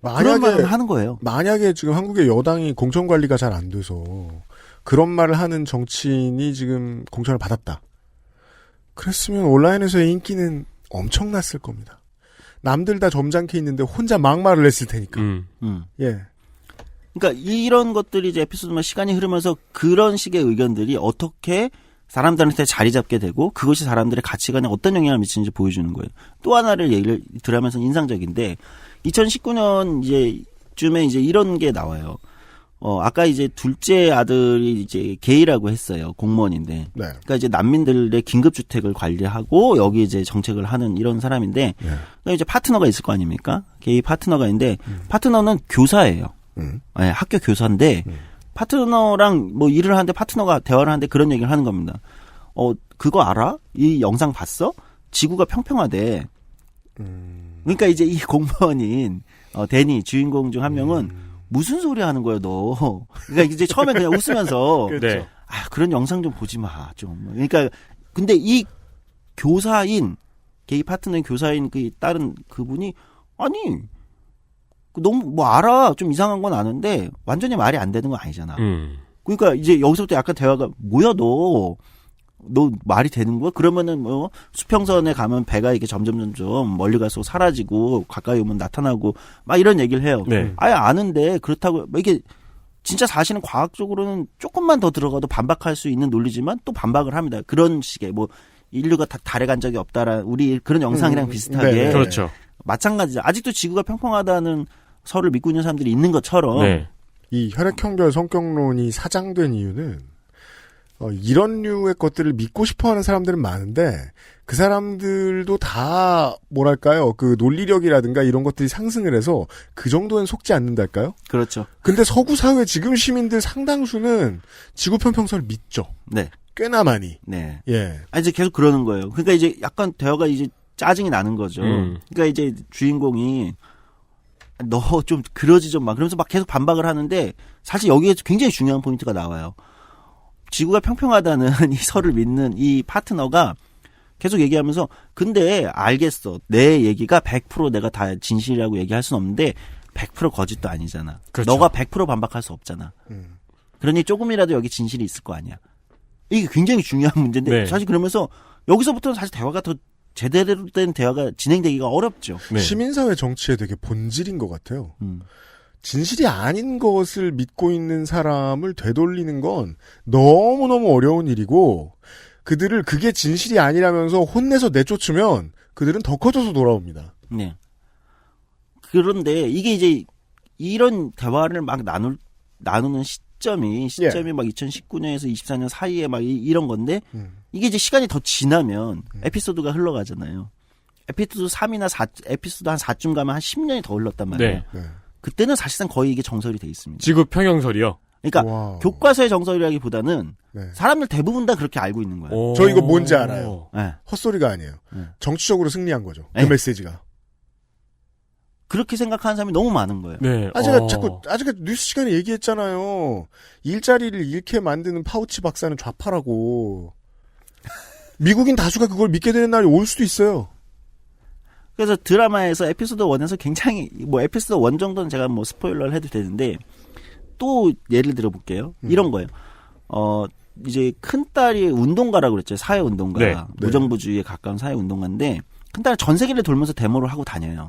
그런 말을 하는 거예요. 만약에 지금 한국의 여당이 공천 관리가 잘 안 돼서 그런 말을 하는 정치인이 지금 공천을 받았다. 그랬으면 온라인에서의 인기는 엄청났을 겁니다. 남들 다 점잖게 있는데 혼자 막말을 했을 테니까. 예. 그러니까 이런 것들이 이제 에피소드만 시간이 흐르면서 그런 식의 의견들이 어떻게 사람들한테 자리 잡게 되고 그것이 사람들의 가치관에 어떤 영향을 미치는지 보여주는 거예요. 또 하나를 얘기를 드라마에서 인상적인데 2019년 이제쯤에 이제 이런 게 나와요. 아까 이제 둘째 아들이 이제 게이라고 했어요. 공무원인데. 네. 그러니까 이제 난민들의 긴급주택을 관리하고 여기 이제 정책을 하는 이런 사람인데. 네. 그러니까 이제 파트너가 있을 거 아닙니까? 게이 파트너가 있는데 파트너는 교사예요. 네, 학교 교사인데 파트너랑 뭐 일을 하는데 파트너가 대화를 하는데 그런 얘기를 하는 겁니다. 그거 알아? 이 영상 봤어? 지구가 평평하대. 그러니까 이제 이 공무원인 데니 주인공 중 한 명은 무슨 소리 하는 거야, 너. 그러니까 이제 처음에 그냥 웃으면서. 그렇죠. 그런 영상 좀 보지 마, 좀. 그러니까, 근데 이 교사인, 게이 파트너인 교사인 그 다른 그분이, 아니, 너무 뭐 알아. 좀 이상한 건 아는데, 완전히 말이 안 되는 건 아니잖아. 그러니까 이제 여기서부터 약간 대화가, 뭐야, 너 말이 되는 거야? 그러면은 뭐 수평선에 가면 배가 이렇게 점점 멀리 가서 사라지고 가까이 오면 나타나고 막 이런 얘기를 해요. 네. 아예 아는데 그렇다고 이게 진짜 사실은 과학적으로는 조금만 더 들어가도 반박할 수 있는 논리지만 또 반박을 합니다. 그런 식의 뭐 인류가 달에 간 적이 없다라 우리 그런 영상이랑 비슷하게 네. 그렇죠. 마찬가지죠. 아직도 지구가 평평하다는 설을 믿고 있는 사람들이 있는 것처럼 네. 이 혈액형별 성격론이 사장된 이유는 이런 류의 것들을 믿고 싶어하는 사람들은 많은데 그 사람들도 다 뭐랄까요 그 논리력이라든가 이런 것들이 상승을 해서 그 정도는 속지 않는달까요? 그렇죠. 근데 서구 사회 지금 시민들 상당수는 지구 평평설을 믿죠. 네. 꽤나 많이. 네. 예. 이제 계속 그러는 거예요. 그러니까 이제 약간 대화가 이제 짜증이 나는 거죠. 그러니까 이제 주인공이 너 좀 그러지 좀 마. 그러면서 막 계속 반박을 하는데 사실 여기에 굉장히 중요한 포인트가 나와요. 지구가 평평하다는 이 설을 믿는 이 파트너가 계속 얘기하면서 근데 알겠어. 내 얘기가 100% 내가 다 진실이라고 얘기할 수는 없는데 100% 거짓도 아니잖아. 그렇죠. 너가 100% 반박할 수 없잖아. 그러니 조금이라도 여기 진실이 있을 거 아니야. 이게 굉장히 중요한 문제인데 네. 사실 그러면서 여기서부터는 사실 대화가 더 제대로 된 대화가 진행되기가 어렵죠. 네. 시민사회 정치의 되게 본질인 것 같아요. 진실이 아닌 것을 믿고 있는 사람을 되돌리는 건 너무너무 어려운 일이고 그들을 그게 진실이 아니라면서 혼내서 내쫓으면 그들은 더 커져서 돌아옵니다. 네. 그런데 이게 이제 이런 대화를 막 나누는 시점이 막 2019년에서 24년 사이에 막 이런 건데 이게 이제 시간이 더 지나면 에피소드가 흘러가잖아요. 에피소드 3이나 4, 에피소드 한 4쯤 가면 한 10년이 더 흘렀단 말이에요. 네. 그때는 사실상 거의 이게 정설이 돼 있습니다. 지구 평형설이요? 그러니까 와우. 교과서의 정설이라기보다는 네. 사람들 대부분 다 그렇게 알고 있는 거예요. 저 이거 뭔지 알아요. 네. 헛소리가 아니에요. 정치적으로 승리한 거죠. 그 네. 메시지가. 그렇게 생각하는 사람이 너무 많은 거예요. 네. 제가 제가 뉴스 시간에 얘기했잖아요. 일자리를 잃게 만드는 파우치 박사는 좌파라고. 미국인 다수가 그걸 믿게 되는 날이 올 수도 있어요. 그래서 드라마에서 에피소드 1에서 굉장히 뭐 에피소드 1 정도는 제가 뭐 스포일러를 해도 되는데 또 예를 들어 볼게요. 이런 거예요. 이제 큰딸이 운동가라고 그랬죠. 사회운동가. 네. 무정부주의에 가까운 사회운동가인데 큰딸은 전 세계를 돌면서 데모를 하고 다녀요.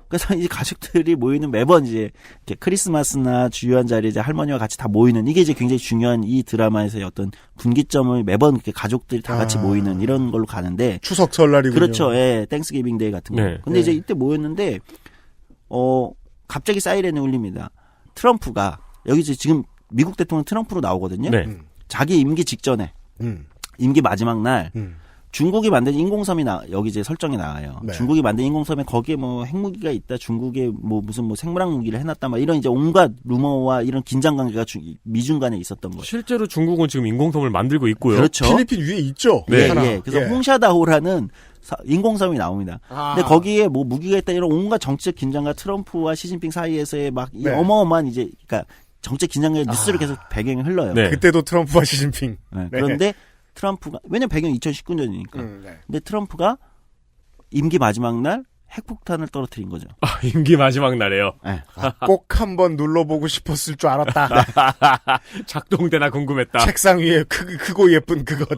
그래서 이제 가족들이 모이는 매번 이제 이렇게 크리스마스나 주요한 자리에 이제 할머니와 같이 다 모이는 이게 이제 굉장히 중요한 이 드라마에서의 어떤 분기점을 매번 이렇게 가족들이 다 같이 모이는 이런 걸로 가는데 추석 설날이군요. 그렇죠. 예. 땡스기빙 데이 같은 거. 네. 근데 이제 이때 모였는데 갑자기 사이렌이 울립니다. 트럼프가 여기 이제 지금 미국 대통령 트럼프로 나오거든요. 네. 자기 임기 직전에 임기 마지막 날 중국이 만든 인공섬이 여기 이제 설정이 나와요. 네. 중국이 만든 인공섬에 거기에 뭐 핵무기가 있다, 중국에 뭐 무슨 뭐 생물학 무기를 해놨다, 막 이런 이제 온갖 루머와 이런 긴장 관계가 미중 간에 있었던 거예요. 실제로 중국은 지금 인공섬을 만들고 있고요. 그렇죠. 필리핀 위에 있죠. 네. 하나. 예. 그래서 홍샤다호라는 인공섬이 나옵니다. 근데 거기에 뭐 무기가 있다 이런 온갖 정치적 긴장과 트럼프와 시진핑 사이에서의 막 이 어마어마한 이제 그러니까 정책 긴장의 뉴스를 계속 배경에 흘러요. 네. 그때도 트럼프와 시진핑. 네. 그런데 트럼프가 왜냐면 배경 2019년이니까. 근데 트럼프가 임기 마지막 날 핵폭탄을 떨어뜨린 거죠. 임기 마지막 날에요. 네. 꼭 한번 눌러보고 싶었을 줄 알았다. 작동되나 궁금했다. 책상 위에 크고 예쁜 그것.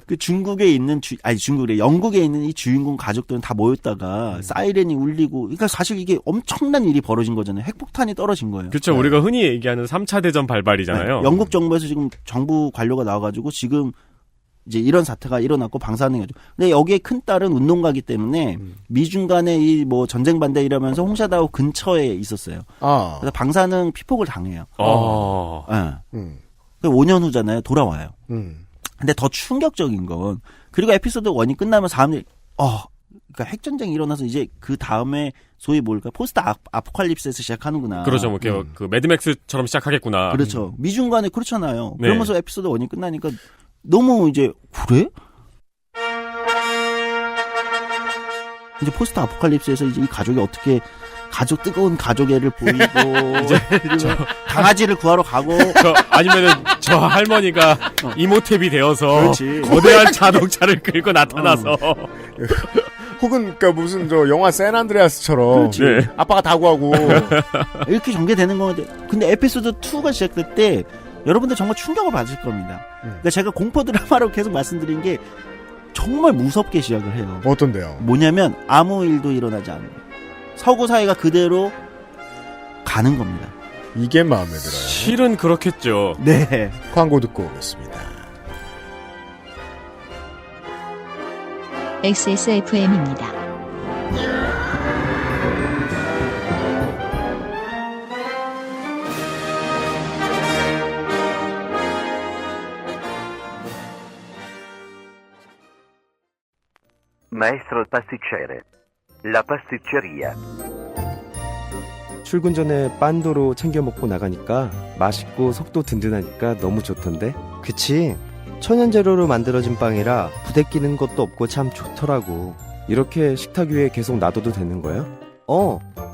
그 중국에 있는 중국에 영국에 있는 이 주인공 가족들은 다 모였다가 사이렌이 울리고, 그러니까 사실 이게 엄청난 일이 벌어진 거잖아요. 핵폭탄이 떨어진 거예요. 그렇죠. 네. 우리가 흔히 얘기하는 3차 대전 발발이잖아요. 네. 영국 정부에서 지금 정부 관료가 나와가지고 지금 이제 이런 사태가 일어났고 방사능 거죠. 근데 여기에 큰 딸은 운동가기 때문에 미중 간의 이 뭐 전쟁 반대 이러면서 홍샤다오 근처에 있었어요. 그래서 방사능 피폭을 당해요. 네. 5년 후잖아요. 돌아와요. 근데 더 충격적인 건, 그리고 에피소드 1이 끝나면 사람들이 그러니까 핵전쟁이 일어나서 이제 그 다음에 소위 뭘까 포스트 아포칼립스에서 시작하는구나. 그렇죠. 뭐 그 매드맥스처럼 시작하겠구나. 그렇죠. 미중 간에 그렇잖아요. 네. 그러면서 에피소드 1이 끝나니까 너무 이제 그래? 이제 포스트 아포칼립스에서 이제 이 가족이 어떻게 뜨거운 가족애를 보이고 이제 강아지를 구하러 가고 아니면은 저 할머니가 이모탭이 되어서 그렇지. 거대한 자동차를 끌고 나타나서 혹은 그러니까 무슨 저 영화 샌안드레아스처럼 네. 아빠가 다 구하고 이렇게 전개되는 건데, 근데 에피소드 2가 시작될 때 여러분들 정말 충격을 받으실 겁니다. 그러니까 제가 공포 드라마로 계속 말씀드린 게 정말 무섭게 시작을 해요. 어떤데요? 뭐냐면 아무 일도 일어나지 않는 거예요. 서구 사회가 그대로 가는 겁니다. 이게 마음에 들어요. 실은 그렇겠죠. 네. 광고 듣고 오겠습니다. XSFM입니다. Maestro il pasticcere. La pasticceria. 출근 전에 빤도로 챙겨 먹고 나가니까 맛있고 속도 든든하니까 너무 좋던데. 그치. 천연재료로 만들어진 빵이라 부대끼는 것도 없고 참 좋더라고. 이렇게 식탁 위에 계속 놔둬도 되는 거야?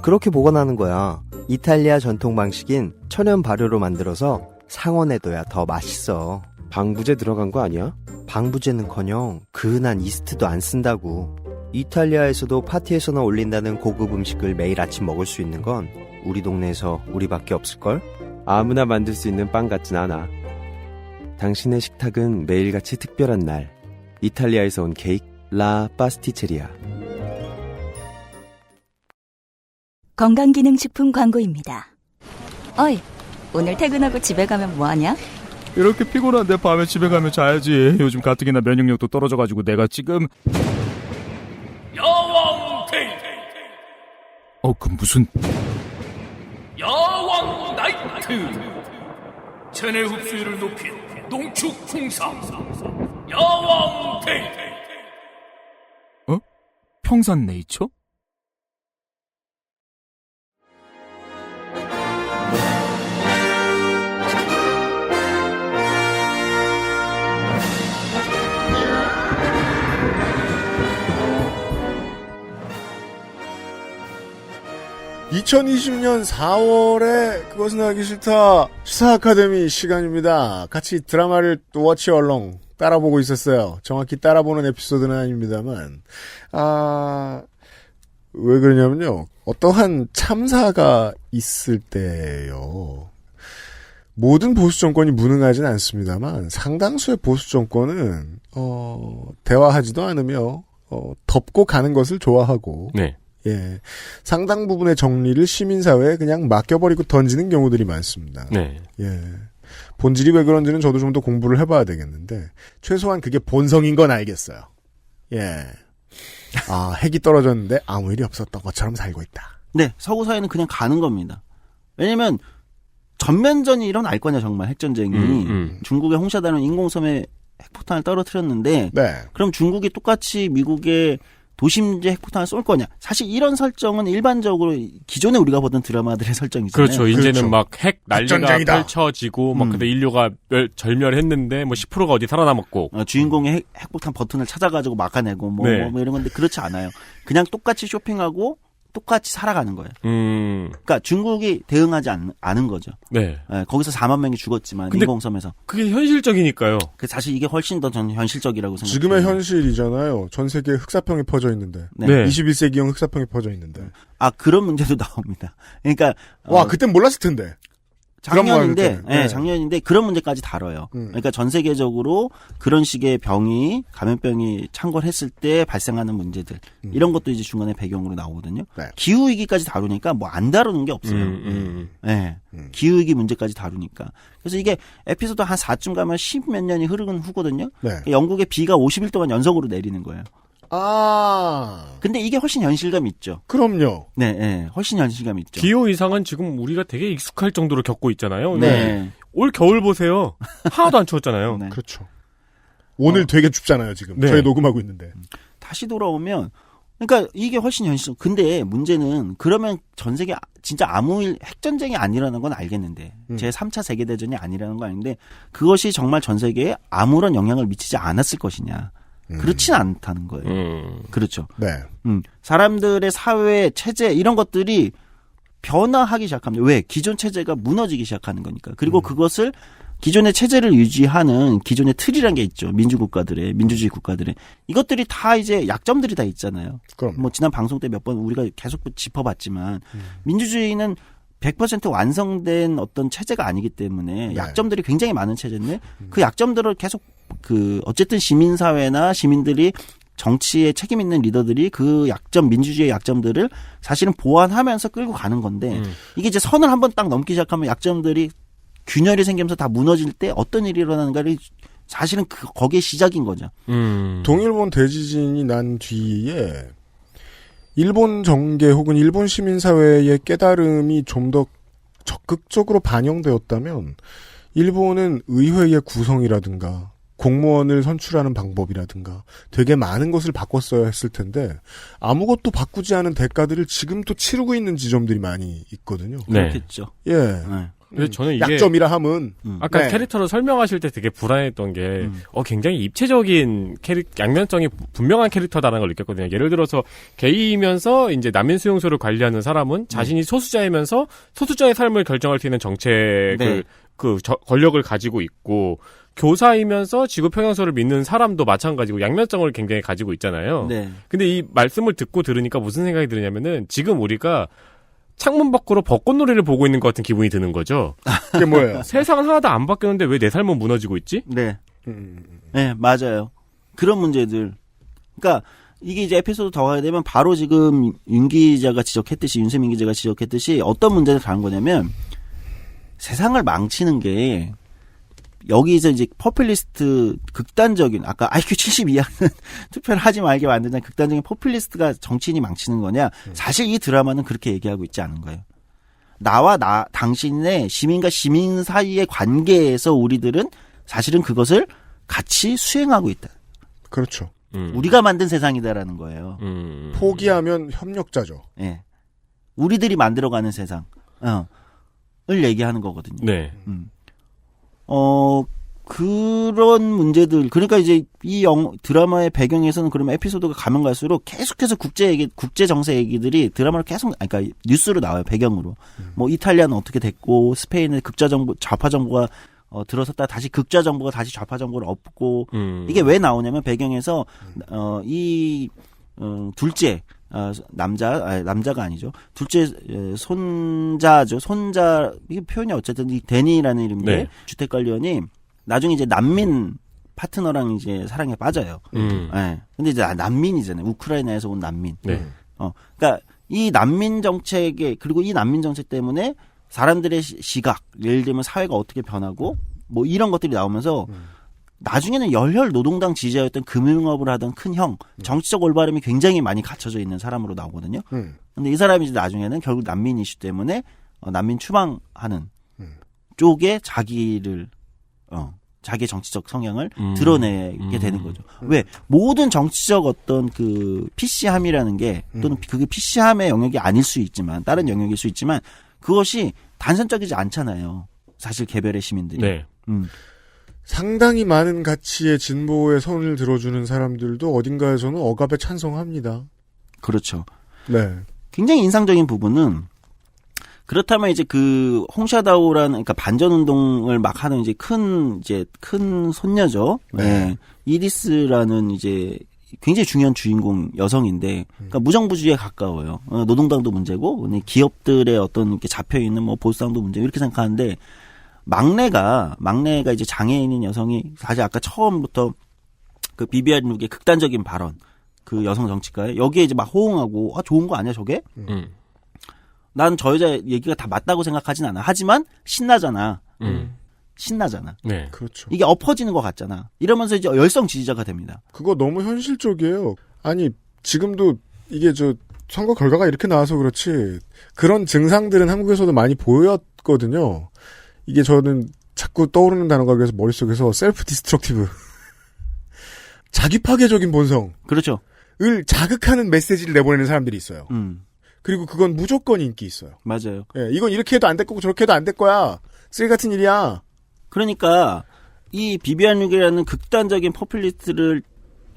그렇게 보관하는 거야. 이탈리아 전통 방식인 천연 발효로 만들어서 상온에둬야 더 맛있어. 방부제 들어간 거 아니야? 방부제는커녕 그은한 이스트도 안 쓴다고. 이탈리아에서도 파티에서나 올린다는 고급 음식을 매일 아침 먹을 수 있는 건 우리 동네에서 우리밖에 없을걸? 아무나 만들 수 있는 빵 같진 않아. 당신의 식탁은 매일같이 특별한 날. 이탈리아에서 온 케이크 라 파스티체리아. 건강기능식품 광고입니다. 어이, 오늘 퇴근하고 집에 가면 뭐하냐? 이렇게 피곤한데 밤에 집에 가면 자야지. 요즘 가뜩이나 면역력도 떨어져가지고 내가 지금 야왕 데이. 그 무슨 야왕 나이트. 체내 흡수율을 높인 농축 홍삼. 야왕 데이. 평산네이처? (2020년 4월에) 그것은 알기 싫다 시사 아카데미 시간입니다. 같이 드라마를 워치 얼렁 따라보고 있었어요. 정확히 따라보는 에피소드는 아닙니다만, 왜 그러냐면요. 어떠한 참사가 있을 때요. 모든 보수 정권이 무능하진 않습니다만, 상당수의 보수 정권은, 대화하지도 않으며, 덮고 가는 것을 좋아하고, 네. 예. 상당 부분의 정리를 시민사회에 그냥 맡겨버리고 던지는 경우들이 많습니다. 네. 예. 본질이 왜 그런지는 저도 좀 더 공부를 해봐야 되겠는데, 최소한 그게 본성인 건 알겠어요. 예. 핵이 떨어졌는데 아무 일이 없었던 것처럼 살고 있다. 네, 서구 사회는 그냥 가는 겁니다. 왜냐면 전면전이 일어날 거냐 정말 핵전쟁이. 중국의 홍샤다는 인공섬에 핵폭탄을 떨어뜨렸는데, 네. 그럼 중국이 똑같이 미국의 도심지에 핵폭탄을 쏠 거냐? 사실 이런 설정은 일반적으로 기존에 우리가 보던 드라마들의 설정이잖아요. 그렇죠. 이제는 그렇죠. 막 핵 난리가 핵전쟁이다. 펼쳐지고 막 근데 인류가 절멸했는데 뭐 10%가 어디 살아남았고. 주인공의 핵폭탄 버튼을 찾아가지고 막아내고 뭐 네. 이런 건데 그렇지 않아요. 그냥 똑같이 쇼핑하고 똑같이 살아가는 거예요. 그러니까 중국이 대응하지 않은 거죠. 네. 예, 거기서 4만 명이 죽었지만 인공섬에서. 그게 현실적이니까요. 사실 이게 훨씬 더 저는 현실적이라고 생각해요. 지금의 현실이잖아요. 전 세계에 흑사병이 퍼져 있는데. 네. 21세기형 흑사병이 퍼져 있는데. 그런 문제도 나옵니다. 그러니까 와, 그땐 몰랐을 텐데. 작년인데 그런 문제까지 다뤄요. 그러니까 전 세계적으로 그런 식의 감염병이 창궐했을 때 발생하는 문제들 이런 것도 이제 중간에 배경으로 나오거든요. 네. 기후 위기까지 다루니까 뭐 안 다루는 게 없어요. 기후 위기 문제까지 다루니까. 그래서 이게 에피소드 한 4쯤 가면 10몇 년이 흐르는 후거든요. 네. 그러니까 영국에 비가 50일 동안 연속으로 내리는 거예요. 근데 이게 훨씬 현실감 있죠. 그럼요. 네, 훨씬 현실감 있죠. 기후 이상은 지금 우리가 되게 익숙할 정도로 겪고 있잖아요. 네. 올 겨울 보세요. 하나도 안 추웠잖아요. 네. 그렇죠. 오늘 되게 춥잖아요, 지금. 네. 저희 녹음하고 있는데. 다시 돌아오면, 그러니까 이게 훨씬 현실. 근데 문제는 그러면 전 세계 진짜 아무 핵전쟁이 아니라는 건 알겠는데, 제 3차 세계대전이 아니라는 건 아닌데, 그것이 정말 전 세계에 아무런 영향을 미치지 않았을 것이냐. 그렇진 않다는 거예요. 그렇죠. 네. 사람들의 사회, 체제, 이런 것들이 변화하기 시작합니다. 왜? 기존 체제가 무너지기 시작하는 거니까. 그리고 그것을 기존의 체제를 유지하는 기존의 틀이란 게 있죠. 민주주의 국가들의. 이것들이 다 이제 약점들이 다 있잖아요. 그럼. 뭐 지난 방송 때 몇 번 우리가 계속 짚어봤지만 민주주의는 100% 완성된 어떤 체제가 아니기 때문에 약점들이 굉장히 많은 체제인데 그 약점들을 계속 어쨌든 시민사회나 시민들이 정치에 책임 있는 리더들이 그 민주주의의 약점들을 사실은 보완하면서 끌고 가는 건데 이게 이제 선을 한번 딱 넘기 시작하면 약점들이 균열이 생기면서 다 무너질 때 어떤 일이 일어나는가를 사실은 거기에 시작인 거죠. 동일본 대지진이 난 뒤에 일본 정계 혹은 일본 시민사회의 깨달음이 좀 더 적극적으로 반영되었다면 일본은 의회의 구성이라든가 공무원을 선출하는 방법이라든가 되게 많은 것을 바꿨어야 했을 텐데 아무것도 바꾸지 않은 대가들을 지금 또 치르고 있는 지점들이 많이 있거든요. 네. 그렇겠죠. 예. 네. 근데 저는 이게 약점이라 함은 아까 캐릭터를 설명하실 때 되게 불안했던 게 굉장히 입체적인 양면성이 분명한 캐릭터다라는 걸 느꼈거든요. 예를 들어서 게이면서 이제 난민 수용소를 관리하는 사람은 자신이 소수자이면서 소수자의 삶을 결정할 수 있는 정책을 권력을 가지고 있고 교사이면서 지구 평형설을 믿는 사람도 마찬가지고 양면성을 굉장히 가지고 있잖아요. 네. 근데 이 말씀을 듣고 들으니까 무슨 생각이 드냐면은 지금 우리가 창문 밖으로 벚꽃놀이를 보고 있는 것 같은 기분이 드는 거죠. 그게 뭐예요? 세상은 하나도 안 바뀌었는데 왜 내 삶은 무너지고 있지? 네. 네, 맞아요. 그런 문제들. 그러니까 이게 이제 에피소드 더 가야 되면 바로 지금 윤세민 기자가 지적했듯이 어떤 문제를 다룬 거냐면 세상을 망치는 게 여기서 이제 포퓰리스트 극단적인 아까 IQ 70 이하는 투표를 하지 말게 만드는 극단적인 포퓰리스트가 정치인이 망치는 거냐? 사실 이 드라마는 그렇게 얘기하고 있지 않은 거예요. 나와 당신의 시민과 시민 사이의 관계에서 우리들은 사실은 그것을 같이 수행하고 있다. 그렇죠. 우리가 만든 세상이다라는 거예요. 포기하면 협력자죠. 네. 우리들이 만들어가는 세상을 얘기하는 거거든요. 네. 그런 문제들, 그러니까 이제 이 드라마의 배경에서는 그러면 에피소드가 가면 갈수록 계속해서 국제 정세 얘기들이 드라마로 계속, 그러니까 뉴스로 나와요, 배경으로. 뭐 이탈리아는 어떻게 됐고, 스페인의 좌파 정부가 들어섰다 다시 극좌 정부가 다시 좌파 정부를 엎고, 이게 왜 나오냐면 배경에서, 둘째, 남자가 아니죠. 둘째, 손자, 이게 표현이 어쨌든, 이 데니라는 이름인데, 네. 주택관리원이, 나중에 이제 난민 파트너랑 이제 사랑에 빠져요. 네. 근데 이제 난민이잖아요. 우크라이나에서 온 난민. 네. 그러니까 이 난민 정책에, 그리고 이 난민 정책 때문에 사람들의 시각, 예를 들면 사회가 어떻게 변하고, 뭐 이런 것들이 나오면서, 나중에는 열혈 노동당 지지자였던 금융업을 하던 큰 형, 정치적 올바름이 굉장히 많이 갖춰져 있는 사람으로 나오거든요. 근데 이 사람이 이제 나중에는 결국 난민 이슈 때문에 난민 추방하는 쪽에 자기의 정치적 성향을 드러내게 되는 거죠. 왜? 모든 정치적 어떤 PC함이라는 게, 또는 그게 PC함의 영역이 아닐 수 있지만, 다른 영역일 수 있지만, 그것이 단선적이지 않잖아요. 사실 개별의 시민들이. 네. 상당히 많은 가치의 진보에 손을 들어주는 사람들도 어딘가에서는 억압에 찬성합니다. 그렇죠. 네. 굉장히 인상적인 부분은 그렇다면 이제 그 홍샤다오라는 그러니까 반전 운동을 막 하는 이제 큰 손녀죠. 네. 이리스라는 이제 굉장히 중요한 주인공 여성인데, 그러니까 무정부주의에 가까워요. 노동당도 문제고, 기업들의 어떤 이렇게 잡혀 있는 뭐 보수당도 문제 이렇게 생각하는데, 막내가 이제 장애인인 여성이 사실 아까 처음부터 그 비비안 룩의 극단적인 발언, 그 여성 정치가에 여기에 이제 막 호응하고, 좋은 거 아니야 저게? 난 저 여자 얘기가 다 맞다고 생각하진 않아. 하지만 신나잖아. 신나잖아. 네. 그렇죠. 이게 엎어지는 것 같잖아. 이러면서 이제 열성 지지자가 됩니다. 그거 너무 현실적이에요. 아니, 지금도 이게 선거 결과가 이렇게 나와서 그렇지, 그런 증상들은 한국에서도 많이 보였거든요. 이게 저는 자꾸 떠오르는 단어가 그래서 머릿속에서 셀프 디스트럭티브. 자기 파괴적인 본성. 그렇죠. 을 자극하는 메시지를 내보내는 사람들이 있어요. 그리고 그건 무조건 인기 있어요. 맞아요. 예, 이건 이렇게 해도 안 될 거고 저렇게 해도 안 될 거야. 쓰레기 같은 일이야. 그러니까 이 비비안 룩이라는 극단적인 포퓰리스트를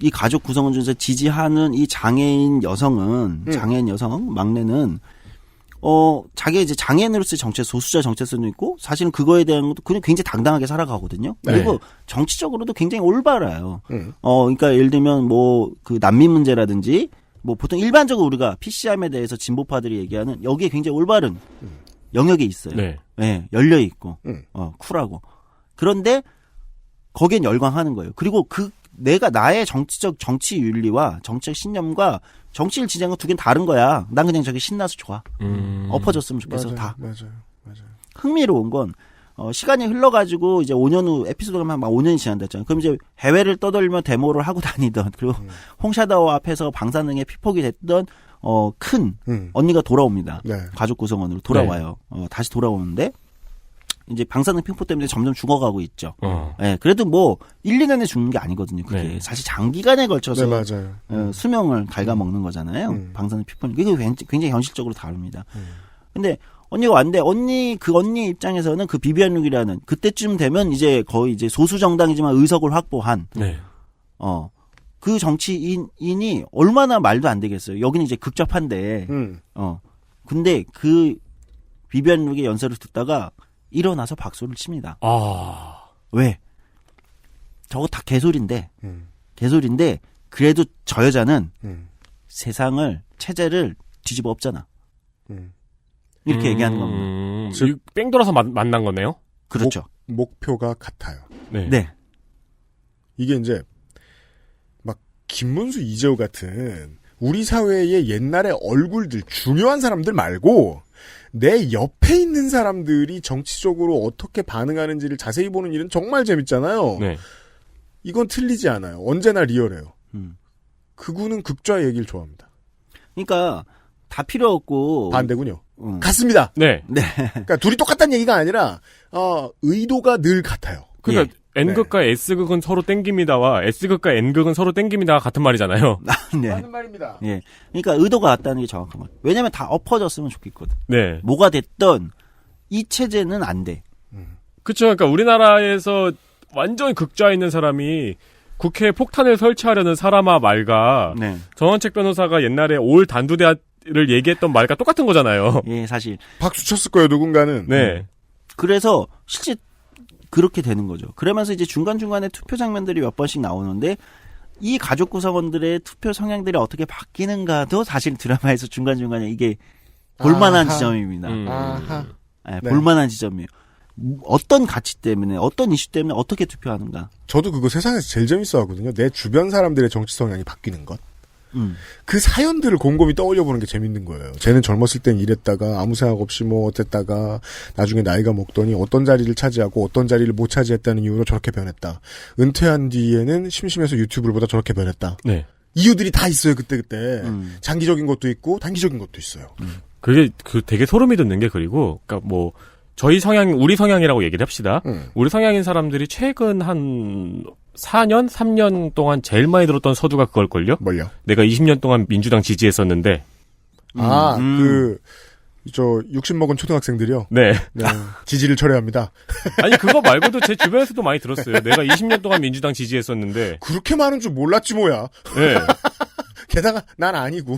이 가족 구성원 중에서 지지하는 이 장애인 여성은 장애인 여성 막내는 자기 이제 장애인으로서의 정체 소수자 정체성도 있고 사실은 그거에 대한 것도 그냥 굉장히 당당하게 살아가거든요. 그리고 네. 정치적으로도 굉장히 올바라요. 그러니까 예를 들면 뭐 그 난민 문제라든지 뭐 보통 일반적으로 우리가 PC함에 대해서 진보파들이 얘기하는 여기에 굉장히 올바른 영역이 있어요. 네. 네, 열려 있고 쿨하고. 그런데 거기엔 열광하는 거예요. 그리고 내가 나의 정치적 정치 윤리와 정치적 신념과 정치를 지지하는 건 두 개는 다른 거야. 난 그냥 저기 신나서 좋아. 엎어졌으면 좋겠어. 맞아요, 다. 맞아요. 흥미로운 건 시간이 흘러가지고 이제 5년 후 에피소드가 막 5년이 지난다 했잖아요. 그럼 이제 해외를 떠돌며 데모를 하고 다니던 그리고 홍샤다오 앞에서 방사능에 피폭이 됐던 큰 언니가 돌아옵니다. 네. 가족 구성원으로 돌아와요. 다시 돌아오는데 이제 방사능 피폭 때문에 점점 죽어가고 있죠. 네, 그래도 뭐 1, 2년에 죽는 게 아니거든요. 그게 네. 사실 장기간에 걸쳐서 네, 맞아요. 수명을 갉아먹는 거잖아요. 방사능 피폭. 이게 굉장히 현실적으로 다릅니다. 근데 언니가 왔는데 언니 입장에서는 그 비비안 룩이라는 그때쯤 되면 이제 거의 이제 소수 정당이지만 의석을 확보한 네. 그 정치인이 얼마나 말도 안 되겠어요. 여기는 이제 극접한데 근데 그 비비안 룩의 연설을 듣다가 일어나서 박수를 칩니다. 왜? 저거 다 개소리인데 그래도 저 여자는 세상을 체제를 뒤집어 엎잖아. 이렇게 얘기하는 겁니다. 즉 뺑 돌아서 만난 거네요. 그렇죠. 목표가 같아요. 네. 네. 이게 이제 막 김문수 이재호 같은 우리 사회의 옛날의 얼굴들 중요한 사람들 말고 내 옆에 있는 사람들이 정치적으로 어떻게 반응하는지를 자세히 보는 일은 정말 재밌잖아요. 네. 이건 틀리지 않아요. 언제나 리얼해요. 그분은 극좌의 얘기를 좋아합니다. 그러니까 다 필요 없고 반대군요. 같습니다. 네. 그러니까 둘이 똑같다는 얘기가 아니라 의도가 늘 같아요. 그러니까 N극과 S극은 서로 땡깁니다와 S극과 N극은 서로 땡깁니다가 같은 말이잖아요. 네. 맞는 말입니다. 예. 그러니까 의도가 같다는 게 정확한 거예요. 왜냐면 다 엎어졌으면 좋겠거든. 네. 뭐가 됐던 이 체제는 안 돼. 그렇죠. 그러니까 우리나라에서 완전히 극좌에 있는 사람이 국회에 폭탄을 설치하려는 사람아 말과 전원책 변호사가 옛날에 올 단두대를 얘기했던 말과 똑같은 거잖아요. 예, 사실. 박수 쳤을 거예요, 누군가는. 네. 그래서 실제 그렇게 되는 거죠. 그러면서 이제 중간중간에 투표 장면들이 몇 번씩 나오는데 이 가족 구성원들의 투표 성향들이 어떻게 바뀌는가도 사실 드라마에서 중간중간에 이게 볼만한 지점입니다. 네, 볼만한 지점이에요. 어떤 가치 때문에 어떤 이슈 때문에 어떻게 투표하는가. 저도 그거 세상에서 제일 재밌어 하거든요. 내 주변 사람들의 정치 성향이 바뀌는 것. 그 사연들을 곰곰이 떠올려보는 게 재밌는 거예요. 쟤는 젊었을 땐 이랬다가 아무 생각 없이 뭐 어땠다가 나중에 나이가 먹더니 어떤 자리를 차지하고 어떤 자리를 못 차지했다는 이유로 저렇게 변했다. 은퇴한 뒤에는 심심해서 유튜브를 보다 저렇게 변했다. 네. 이유들이 다 있어요. 그때. 장기적인 것도 있고 단기적인 것도 있어요. 그게 되게 소름이 돋는 게 그리고 그러니까 뭐 저희 성향 우리 성향이라고 얘기를 합시다. 우리 성향인 사람들이 최근 한 4년, 3년 동안 제일 많이 들었던 서두가 그걸걸요? 뭘요? 내가 20년 동안 민주당 지지했었는데. 60 먹은 초등학생들이요? 네. 지지를 철회합니다. 아니, 그거 말고도 제 주변에서도 많이 들었어요. 내가 20년 동안 민주당 지지했었는데. 그렇게 많은 줄 몰랐지, 뭐야. 네. 게다가 난 아니고.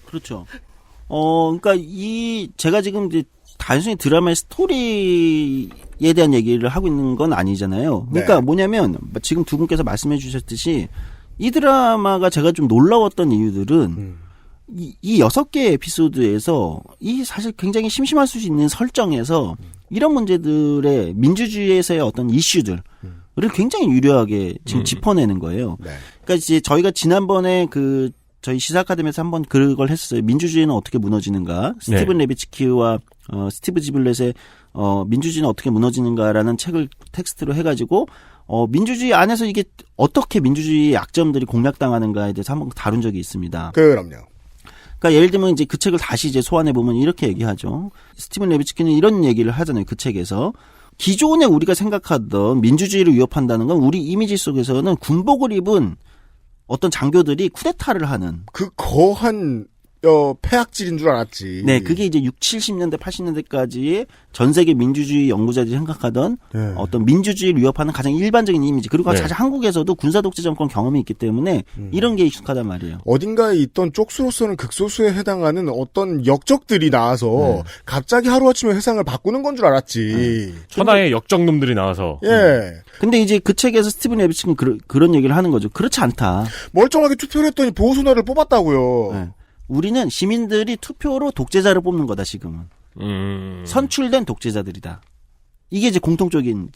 그렇죠. 그러니까 제가 지금 이제 단순히 드라마의 스토리에 대한 얘기를 하고 있는 건 아니잖아요. 그러니까 네. 뭐냐면 지금 두 분께서 말씀해 주셨듯이 이 드라마가 제가 좀 놀라웠던 이유들은 이 6개의 에피소드에서 이 사실 굉장히 심심할 수 있는 설정에서 이런 문제들의 민주주의에서의 어떤 이슈들을 굉장히 유려하게 지금 짚어내는 거예요. 네. 그러니까 이제 저희가 지난번에 저희 시사 아카데미에서 한번 그걸 했었어요. 민주주의는 어떻게 무너지는가? 스티븐 레비츠키와 스티브 지블렛의 민주주의는 어떻게 무너지는가라는 책을 텍스트로 해가지고 민주주의 안에서 이게 어떻게 민주주의의 약점들이 공략당하는가에 대해서 한번 다룬 적이 있습니다. 그럼요. 그러니까 예를 들면 이제 그 책을 다시 이제 소환해 보면 이렇게 얘기하죠. 스티븐 레비츠키는 이런 얘기를 하잖아요. 그 책에서 기존에 우리가 생각하던 민주주의를 위협한다는 건 우리 이미지 속에서는 군복을 입은 어떤 장교들이 쿠데타를 하는 그 거한 폐악질인 줄 알았지. 네, 그게 이제 70년대, 80년대까지의 전 세계 민주주의 연구자들이 생각하던 어떤 민주주의를 위협하는 가장 일반적인 이미지. 그리고 사실 한국에서도 군사 독재 정권 경험이 있기 때문에 이런 게 익숙하단 말이에요. 어딘가에 있던 쪽수로서는 극소수에 해당하는 어떤 역적들이 나와서 갑자기 하루아침에 세상을 바꾸는 건 줄 알았지. 천하의 역적놈들이 나와서. 예. 근데 이제 그 책에서 스티븐 레비츠는 그런 얘기를 하는 거죠. 그렇지 않다. 멀쩡하게 투표를 했더니 보호소나를 뽑았다고요. 네. 우리는 시민들이 투표로 독재자를 뽑는 거다, 지금은. 선출된 독재자들이다. 이게 이제 공통적인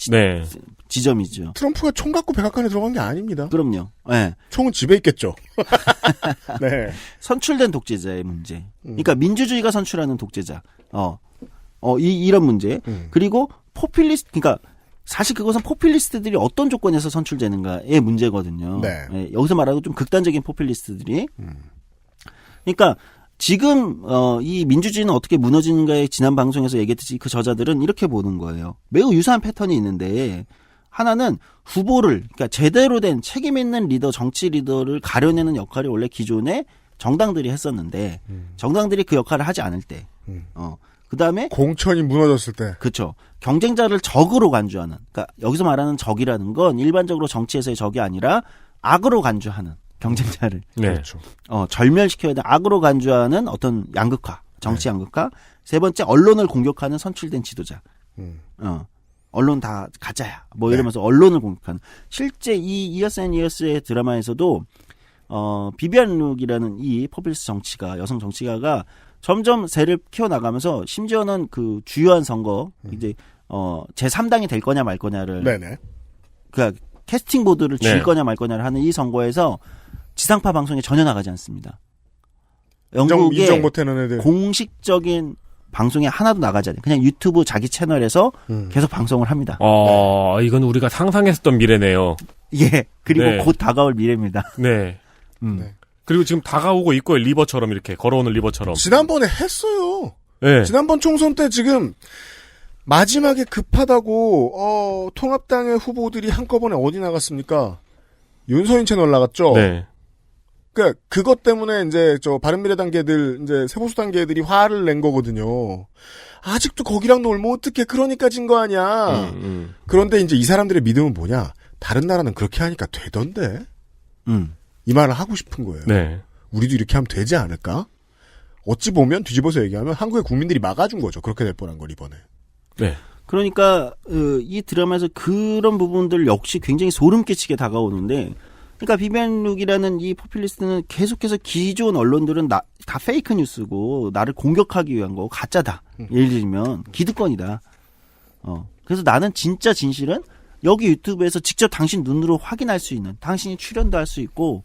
지점이죠. 트럼프가 총 갖고 백악관에 들어간 게 아닙니다. 그럼요. 네. 총은 집에 있겠죠. 네. 선출된 독재자의 문제. 그러니까 민주주의가 선출하는 독재자. 이런 문제. 그리고 그러니까 사실 그것은 포퓰리스트들이 어떤 조건에서 선출되는가의 문제거든요. 네. 여기서 말하고 좀 극단적인 포퓰리스트들이. 그러니까 지금 이 민주주의는 어떻게 무너지는가에 지난 방송에서 얘기했듯이 그 저자들은 이렇게 보는 거예요. 매우 유사한 패턴이 있는데 하나는 후보를 그러니까 제대로 된 책임 있는 리더, 정치 리더를 가려내는 역할이 원래 기존에 정당들이 했었는데 정당들이 그 역할을 하지 않을 때 그다음에 공천이 무너졌을 때 그렇죠. 경쟁자를 적으로 간주하는 그러니까 여기서 말하는 적이라는 건 일반적으로 정치에서의 적이 아니라 악으로 간주하는 경쟁자를 그렇죠. 절멸시켜야 돼. 악으로 간주하는 어떤 양극화, 정치 양극화. 세 번째 언론을 공격하는 선출된 지도자. 언론 다 가짜야. 뭐 이러면서 언론을 공격하는. 실제 이 이어스 앤 이어스의 드라마에서도 비비안 룩이라는 이 포퓰리스트 정치가 여성 정치가가 점점 세를 키워나가면서 심지어는 그 주요한 선거 이제 제3당이 될 거냐 말 거냐를 그러니까 캐스팅 보드를 줄 거냐 말 거냐를 하는 이 선거에서 지상파 방송에 전혀 나가지 않습니다. 영국의 인정 못하는 애들. 공식적인 방송에 하나도 나가지 않아요. 그냥 유튜브 자기 채널에서 계속 방송을 합니다. 이건 우리가 상상했었던 미래네요. 예. 그리고 곧 다가올 미래입니다. 네. 그리고 지금 다가오고 있고요. 리버처럼 이렇게 걸어오는 리버처럼. 지난번에 했어요. 네. 지난번 총선 때 지금 마지막에 급하다고 통합당의 후보들이 한꺼번에 어디 나갔습니까? 윤서인 채널 나갔죠. 네. 그러니까 그것 때문에 이제 바른미래당계들 이제 세보수당계들이 화를 낸 거거든요. 아직도 거기랑 놀면 어떡해? 그러니까 진 거 아니야. 그런데 이제 이 사람들의 믿음은 뭐냐? 다른 나라는 그렇게 하니까 되던데. 이 말을 하고 싶은 거예요. 네. 우리도 이렇게 하면 되지 않을까? 어찌 보면 뒤집어서 얘기하면 한국의 국민들이 막아준 거죠. 그렇게 될 뻔한 걸 이번에. 네. 그러니까 이 드라마에서 그런 부분들 역시 굉장히 소름 끼치게 다가오는데 그러니까 비비안 룩이라는 이 포퓰리스트는 계속해서 기존 언론들은 다 페이크 뉴스고 나를 공격하기 위한 거 가짜다. 예를 들면 기득권이다. 그래서 나는 진짜 진실은 여기 유튜브에서 직접 당신 눈으로 확인할 수 있는 당신이 출연도 할 수 있고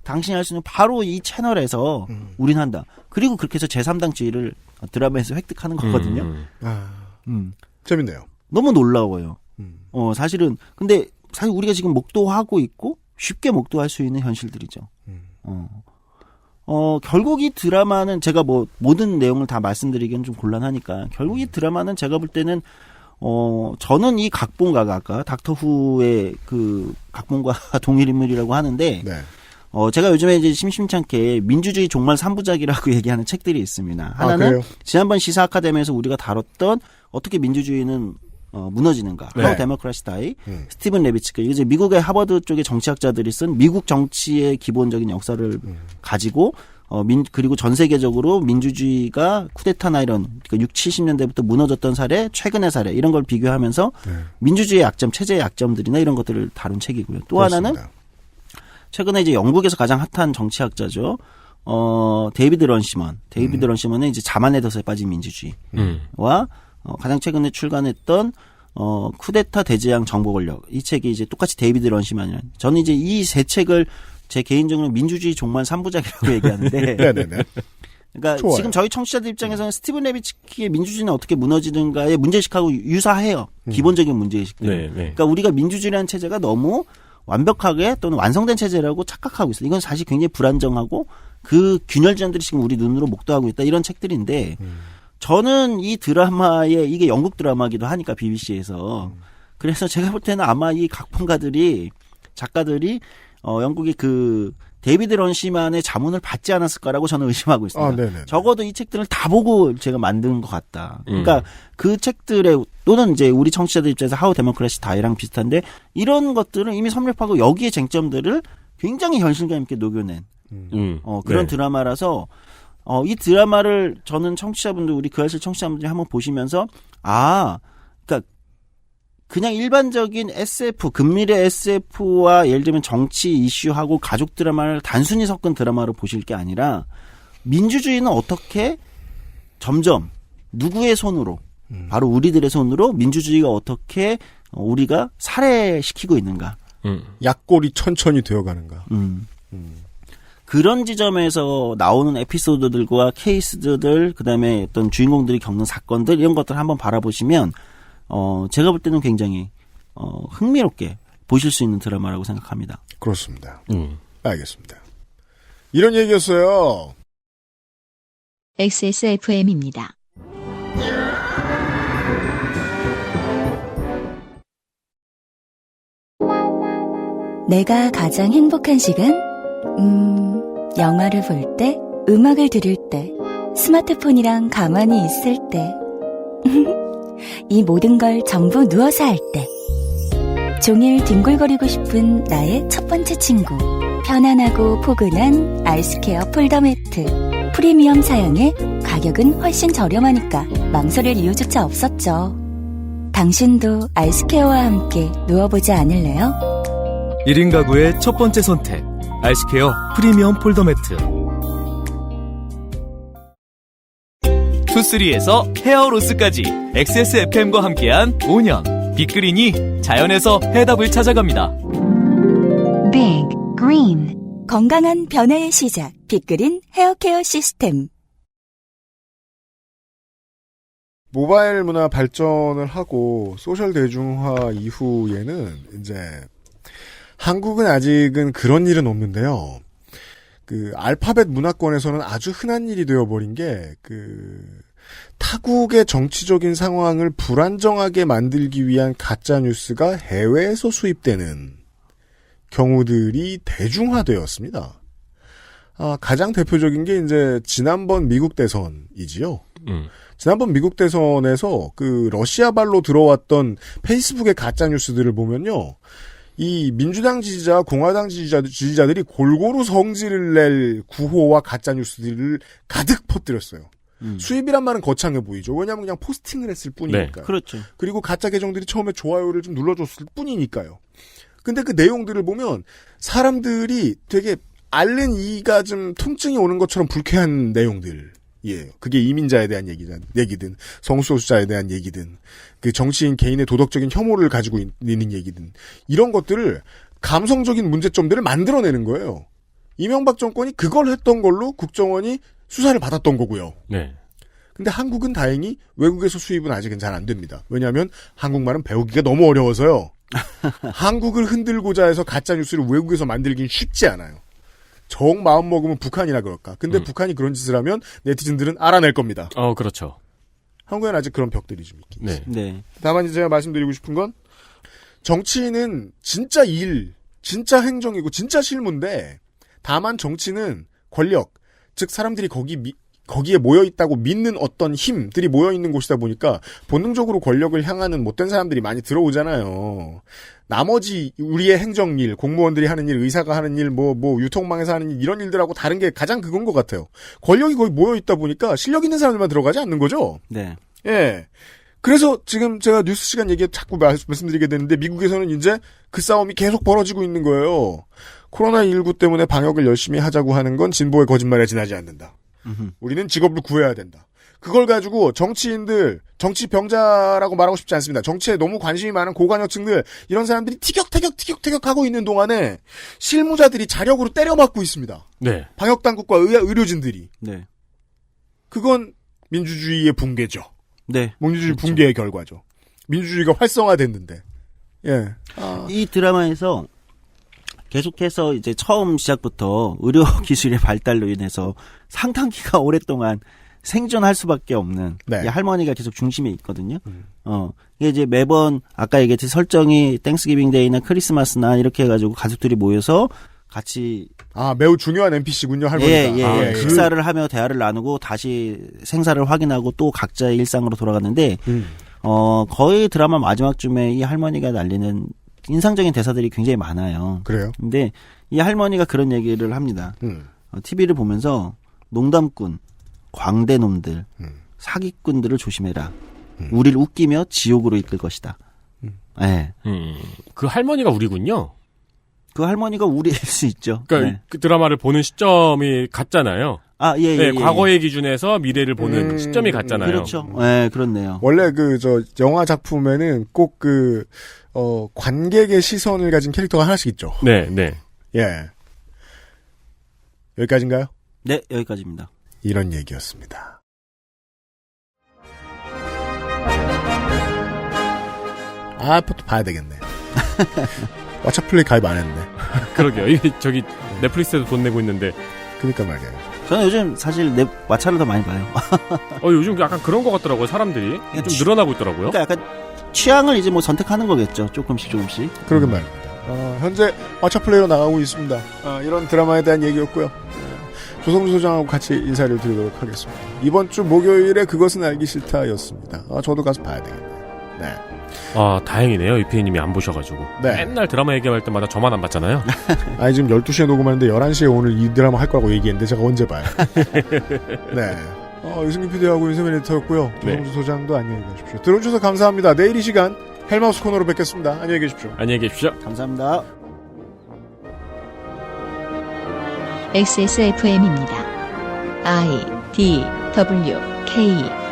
당신이 할 수 있는 바로 이 채널에서 우린 한다. 그리고 그렇게 해서 제3당 지위를 드라마에서 획득하는 거거든요. 재밌네요. 너무 놀라워요. 사실은 근데 사실 우리가 지금 목도하고 있고 쉽게 목도할 수 있는 현실들이죠. 결국 이 드라마는 제가 뭐 모든 내용을 다 말씀드리기는 좀 곤란하니까 결국 이 드라마는 제가 볼 때는 저는 이 각본가가 아까 닥터 후의 그 각본가 동일 인물이라고 하는데 제가 요즘에 이제 심심찮게 민주주의 종말 3부작이라고 얘기하는 책들이 있습니다. 하나는 지난번 시사 아카데미에서 우리가 다뤘던 어떻게 민주주의는 무너지는가. How Democracy Die. 스티븐 레비츠키. 이제 미국의 하버드 쪽의 정치학자들이 쓴 미국 정치의 기본적인 역사를 가지고 그리고 전 세계적으로 민주주의가 쿠데타나 이런 그러니까 6, 70년대부터 무너졌던 사례, 최근의 사례 이런 걸 비교하면서 민주주의의 약점, 체제의 약점들이나 이런 것들을 다룬 책이고요. 또 그렇습니다. 하나는 최근에 이제 영국에서 가장 핫한 정치학자죠. 데이비드 런시먼. 데이비드 런시먼은 이제 자만의 덫에 빠진 민주주의와 가장 최근에 출간했던 쿠데타 대재앙 정보 권력. 이 책이 이제 똑같이 데이비드 런시먼이라는. 저는 이제 이 세 책을 제 개인적으로 민주주의 종말 3부작이라고 얘기하는데. 네네네. 그러니까 좋아요. 지금 저희 청취자들 입장에서는 스티븐 레비츠키의 민주주의는 어떻게 무너지는가의 문제의식하고 유사해요. 기본적인 문제의식들. 네, 네. 그러니까 우리가 민주주의라는 체제가 너무 완벽하게 또는 완성된 체제라고 착각하고 있어요. 이건 사실 굉장히 불안정하고 그 균열전들이 지금 우리 눈으로 목도하고 있다. 이런 책들인데 저는 이 드라마에 이게 영국 드라마기도 하니까 BBC에서 그래서 제가 볼 때는 아마 이 각본가들이 작가들이 영국의 그 데이비드 런시만의 자문을 받지 않았을 거라고 저는 의심하고 있습니다. 적어도 이 책들을 다 보고 제가 만든 것 같다. 그러니까 그 책들의 또는 이제 우리 청취자들 입장에서 하우 데모크라시 다이랑 비슷한데 이런 것들은 이미 섭렵하고 여기에 쟁점들을 굉장히 현실감 있게 녹여낸 그런 네. 드라마라서 이 드라마를 저는 청취자분들 우리 그아실 청취자분들이 한번 보시면서 그러니까 그냥 일반적인 SF, 금밀의 SF와 예를 들면 정치 이슈하고 가족 드라마를 단순히 섞은 드라마로 보실 게 아니라 민주주의는 어떻게 점점 누구의 손으로 바로 우리들의 손으로 민주주의가 어떻게 우리가 살해시키고 있는가. 약골이 천천히 되어가는가. 그런 지점에서 나오는 에피소드들과 케이스들, 그다음에 어떤 주인공들이 겪는 사건들 이런 것들 한번 바라보시면 제가 볼 때는 굉장히 흥미롭게 보실 수 있는 드라마라고 생각합니다. 그렇습니다. 알겠습니다. 이런 얘기였어요. XSFM입니다. 내가 가장 행복한 시간? 영화를 볼 때, 음악을 들을 때, 스마트폰이랑 가만히 있을 때. 이 모든 걸 전부 누워서 할 때. 종일 뒹굴거리고 싶은 나의 첫 번째 친구. 편안하고 포근한 아이스케어 폴더매트. 프리미엄 사양에 가격은 훨씬 저렴하니까 망설일 이유조차 없었죠. 당신도 아이스케어와 함께 누워보지 않을래요? 1인 가구의 첫 번째 선택. 아이스케어 프리미엄 폴더매트. 투쓰리에서 헤어로스까지 XSFM과 함께한 5년. 빅그린이 자연에서 해답을 찾아갑니다. Big Green. 건강한 변화의 시작. 빅그린 헤어케어 시스템. 모바일 문화 발전을 하고 소셜 대중화 이후에는 이제 한국은 아직은 그런 일은 없는데요. 그 알파벳 문화권에서는 아주 흔한 일이 되어버린 게 타국의 정치적인 상황을 불안정하게 만들기 위한 가짜 뉴스가 해외에서 수입되는 경우들이 대중화되었습니다. 가장 대표적인 게 이제 지난번 미국 대선이지요. 지난번 미국 대선에서 그 러시아발로 들어왔던 페이스북의 가짜 뉴스들을 보면요. 이 민주당 지지자, 공화당 지지자들이 골고루 성질을 낼 구호와 가짜 뉴스들을 가득 퍼뜨렸어요. 수입이란 말은 거창해 보이죠. 왜냐하면 그냥 포스팅을 했을 뿐이니까요. 네. 그렇죠. 그리고 가짜 계정들이 처음에 좋아요를 좀 눌러줬을 뿐이니까요. 근데 그 내용들을 보면 사람들이 되게 앓는 이가 좀 통증이 오는 것처럼 불쾌한 내용들이에요. 그게 이민자에 대한 얘기든 성소수자에 대한 얘기든 그 정치인 개인의 도덕적인 혐오를 가지고 있는 얘기든 이런 것들을 감성적인 문제점들을 만들어내는 거예요. 이명박 정권이 그걸 했던 걸로 국정원이 수사를 받았던 거고요. 네. 근데 한국은 다행히 외국에서 수입은 아직은 잘 안 됩니다. 왜냐하면 한국말은 배우기가 너무 어려워서요. 한국을 흔들고자 해서 가짜뉴스를 외국에서 만들긴 쉽지 않아요. 정 마음 먹으면 북한이나 그럴까. 근데 북한이 그런 짓을 하면 네티즌들은 알아낼 겁니다. 그렇죠. 한국에는 아직 그런 벽들이 좀 있긴 있어요. 네. 다만 이제 제가 말씀드리고 싶은 건 정치인은 진짜 진짜 행정이고 진짜 실무인데 다만 정치는 권력, 즉 사람들이 거기 거기에 모여있다고 믿는 어떤 힘들이 모여있는 곳이다 보니까 본능적으로 권력을 향하는 못된 사람들이 많이 들어오잖아요. 나머지 우리의 행정일, 공무원들이 하는 일, 의사가 하는 일, 뭐 유통망에서 하는 일, 이런 일들하고 다른 게 가장 그건 것 같아요. 권력이 거의 모여있다 보니까 실력 있는 사람들만 들어가지 않는 거죠? 네. 예. 그래서 지금 제가 뉴스 시간 얘기 자꾸 말씀드리게 되는데 미국에서는 이제 그 싸움이 계속 벌어지고 있는 거예요. 코로나19 때문에 방역을 열심히 하자고 하는 건 진보의 거짓말에 지나지 않는다. 우리는 직업을 구해야 된다. 그걸 가지고 정치인들, 정치병자라고 말하고 싶지 않습니다. 정치에 너무 관심이 많은 고관여층들, 이런 사람들이 티격태격 하고 있는 동안에 실무자들이 자력으로 때려맞고 있습니다. 네. 방역당국과 의료진들이. 네. 그건 민주주의의 붕괴죠. 네. 민주주의 붕괴의 결과죠. 민주주의가 활성화됐는데. 예. 이 드라마에서 계속해서 이제 처음 시작부터 의료 기술의 발달로 인해서 상당기가 오랫동안 생존할 수밖에 없는 이 할머니가 계속 중심에 있거든요. 이게 이제 매번 아까 얘기했듯이 설정이 땡스기빙 데이나 크리스마스나 이렇게 해가지고 가족들이 모여서 같이 매우 중요한 NPC군요, 할머니가. 식사를 하며 대화를 나누고 다시 생사를 확인하고 또 각자의 일상으로 돌아갔는데 거의 드라마 마지막쯤에 이 할머니가 날리는 인상적인 대사들이 굉장히 많아요. 그래요? 근데 이 할머니가 그런 얘기를 합니다. TV를 보면서 농담꾼, 광대놈들, 사기꾼들을 조심해라. 우리를 웃기며 지옥으로 이끌 것이다. 네. 그 할머니가 우리군요. 그 할머니가 우리일 수 있죠. 그러니까 네. 그 드라마를 보는 시점이 같잖아요. 예. 과거의 기준에서 미래를 보는 시점이 같잖아요. 그렇죠. 네, 그렇네요. 원래 영화 작품에는 꼭 관객의 시선을 가진 캐릭터가 하나씩 있죠. 네. 예. 여기까지인가요? 네, 여기까지입니다. 이런 얘기였습니다. 또 봐야 되겠네. 왓챠플레이 가입 안 했네. 그러게요. 이게 넷플릭스에도 돈 내고 있는데. 그러니까 말이에요. 저는 요즘 사실 왓챠를 더 많이 봐요. 요즘 약간 그런 것 같더라고요. 사람들이 좀 늘어나고 있더라고요. 그러니까 약간 취향을 이제 선택하는 거겠죠. 조금씩. 그러게 말입니다. 현재 왓챠플레이로 나가고 있습니다. 이런 드라마에 대한 얘기였고요. 조성주 소장하고 같이 인사를 드리도록 하겠습니다. 이번 주 목요일에 그것은 알기 싫다였습니다. 저도 가서 봐야 되겠네요. 네. 다행이네요. 이피디님이 안 보셔가지고. 네. 맨날 드라마 얘기할 때마다 저만 안 봤잖아요. 지금 12시에 녹음하는데 11시에 오늘 이 드라마 할 거라고 얘기했는데 제가 언제 봐요. 네. 유승균 PD하고 윤세민 에디터였고요. 조성주 소장도 안녕히 가십시오. 들어주셔서 감사합니다. 내일 이 시간 헬마우스 코너로 뵙겠습니다. 안녕히 계십시오. 안녕히 계십시오. 감사합니다. XSFM입니다. I, D, W, K